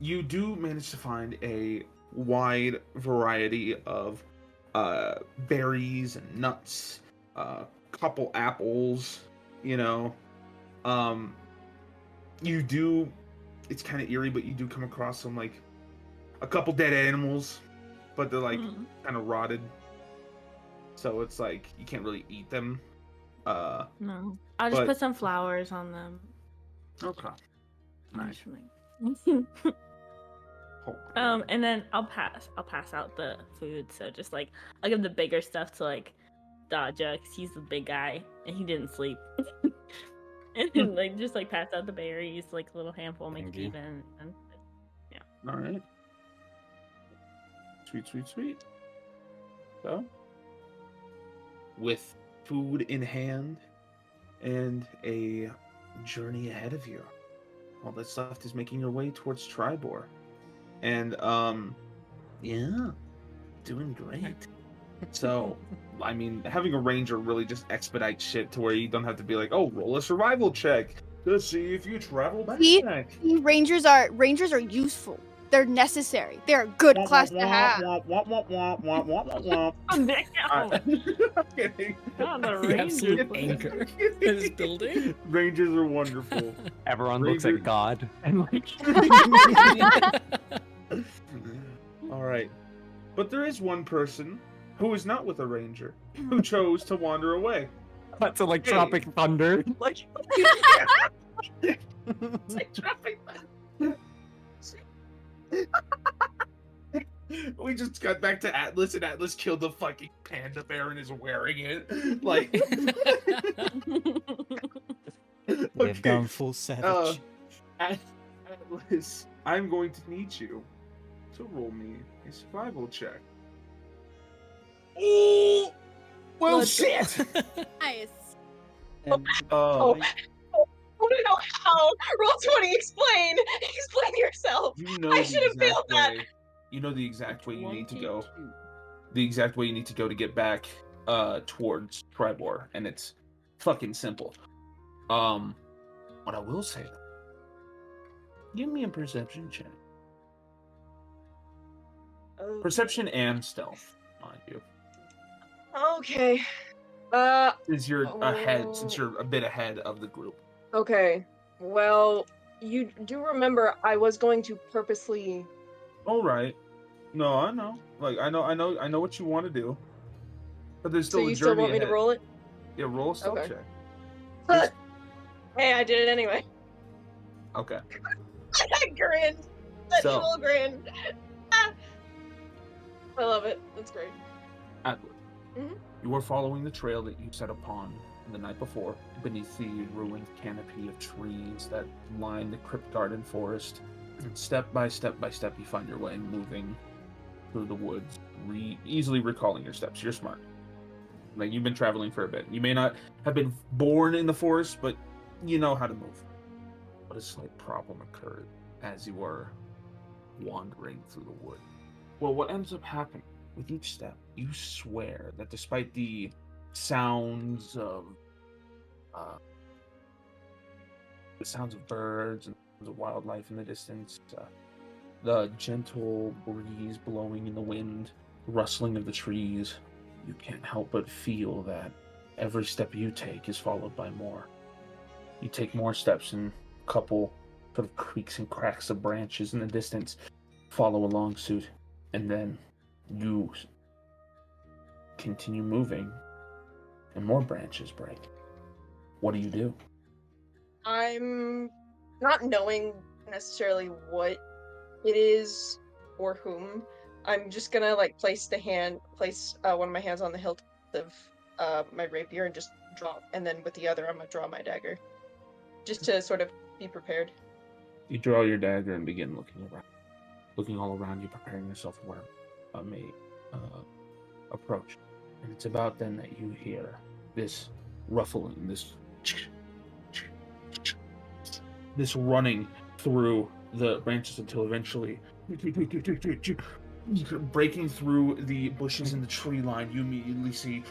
you do manage to find a wide variety of berries and nuts, couple apples, you do, it's kind of eerie, but you do come across some, like, a couple dead animals, but they're, like, kind of rotted, so it's, like, you can't really eat them. No. I'll just put some flowers on them. Okay. Nice. And then I'll pass out the food. So just like I'll give the bigger stuff to like Daja, because he's the big guy and he didn't sleep. And then like just like pass out the berries, like a little handful, make it even. And yeah. All right. Sweet. So, with food in hand and a journey ahead of you, all that's left is making your way towards Tribor. And, yeah, doing great. So, I mean, having a ranger really just expedites shit to where you don't have to be like, oh, roll a survival check to see if you travel back. Rangers are useful. They're necessary. They're a good class to have. I'm kidding. God, the The Rangers. absolute anchor in this building. Rangers are wonderful. Everyone looks Ranger- at God and like. All right. But there is one person who is not with a ranger who chose to wander away. That's like Hey. Tropic Thunder. Like. It's like Tropic Thunder. We just got back to Atlas, and Atlas killed the fucking panda bear and is wearing it. Like, They've gone full savage. Atlas, I'm going to need you to roll me a survival check. Oh, well, Let's go. shit. Nice. Oh. I want to know how. Roll 20, explain! Explain yourself! You know I the should have failed exact that. way. You know the exact way you need to go. 22. The exact way you need to go to get back towards Tribor, and it's fucking simple. What I will say, give me a perception check. Perception and stealth, mind you. Okay. Since you're ahead, since you're a bit ahead of the group. Okay. Well, you do remember I was going to purposely. All right. No, I know. Like I know what you want to do. But there's still So a you still journey want me to ahead. roll it? Yeah, roll a stealth Okay. check. But hey, I did it anyway. Okay. I grinned. That So- evil grin. Ah. I love it. That's great. Atwood, Mhm. you are following the trail that you set upon the night before, beneath the ruined canopy of trees that line the crypt garden forest. And step by step by step, you find your way moving through the woods, easily recalling your steps. You're smart. Like, you've been traveling for a bit. You may not have been born in the forest, but you know how to move. But a slight problem occurred as you were wandering through the wood. Well, what ends up happening with each step, you swear that despite the sounds of birds and the wildlife in the distance, the gentle breeze blowing in the wind, rustling of the trees, you can't help but feel that every step you take is followed by more. You take more steps, and a couple sort of creaks and cracks of branches in the distance follow along suit, and then you continue moving, and more branches break. What do you do? I'm not knowing necessarily what it is or whom. I'm just gonna like place one of my hands on the hilt of my rapier and just draw, and then with the other I'm gonna draw my dagger, just to sort of be prepared. You draw your dagger and begin looking all around you, preparing yourself for a may approach. And it's about then that you hear this ruffling, this running through the branches until eventually, breaking through the bushes in the tree line, you immediately see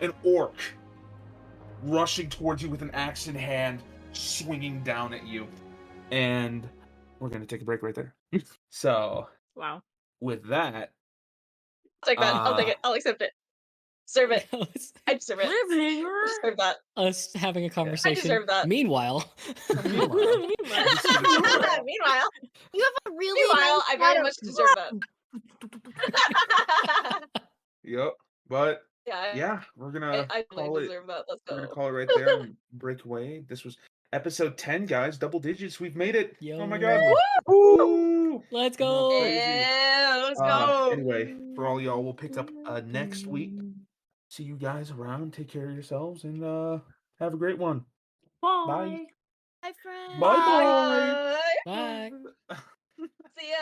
an orc rushing towards you with an axe in hand, swinging down at you. And we're going to take a break right there. So, Wow. with that, I'll take that. I'll take it. I'll accept it. Serve it. I deserve it. I Cliffhanger. deserve that. Us having a conversation. deserve that. Meanwhile, Meanwhile, You have a really meanwhile, nice I very shadow. much deserve that. yep. But Yeah, yeah, we're gonna I call really it. deserve that. Let's We're gonna go. call it right there and break away. This was episode 10, guys. Double digits. We've made it. Oh my god. Woo! let's Isn't that go. crazy? Yeah, let's go. Anyway, for all y'all, we'll pick up next week. See you guys around. Take care of yourselves and have a great one. Bye. Bye. Hi, friends. Bye. Bye. See ya.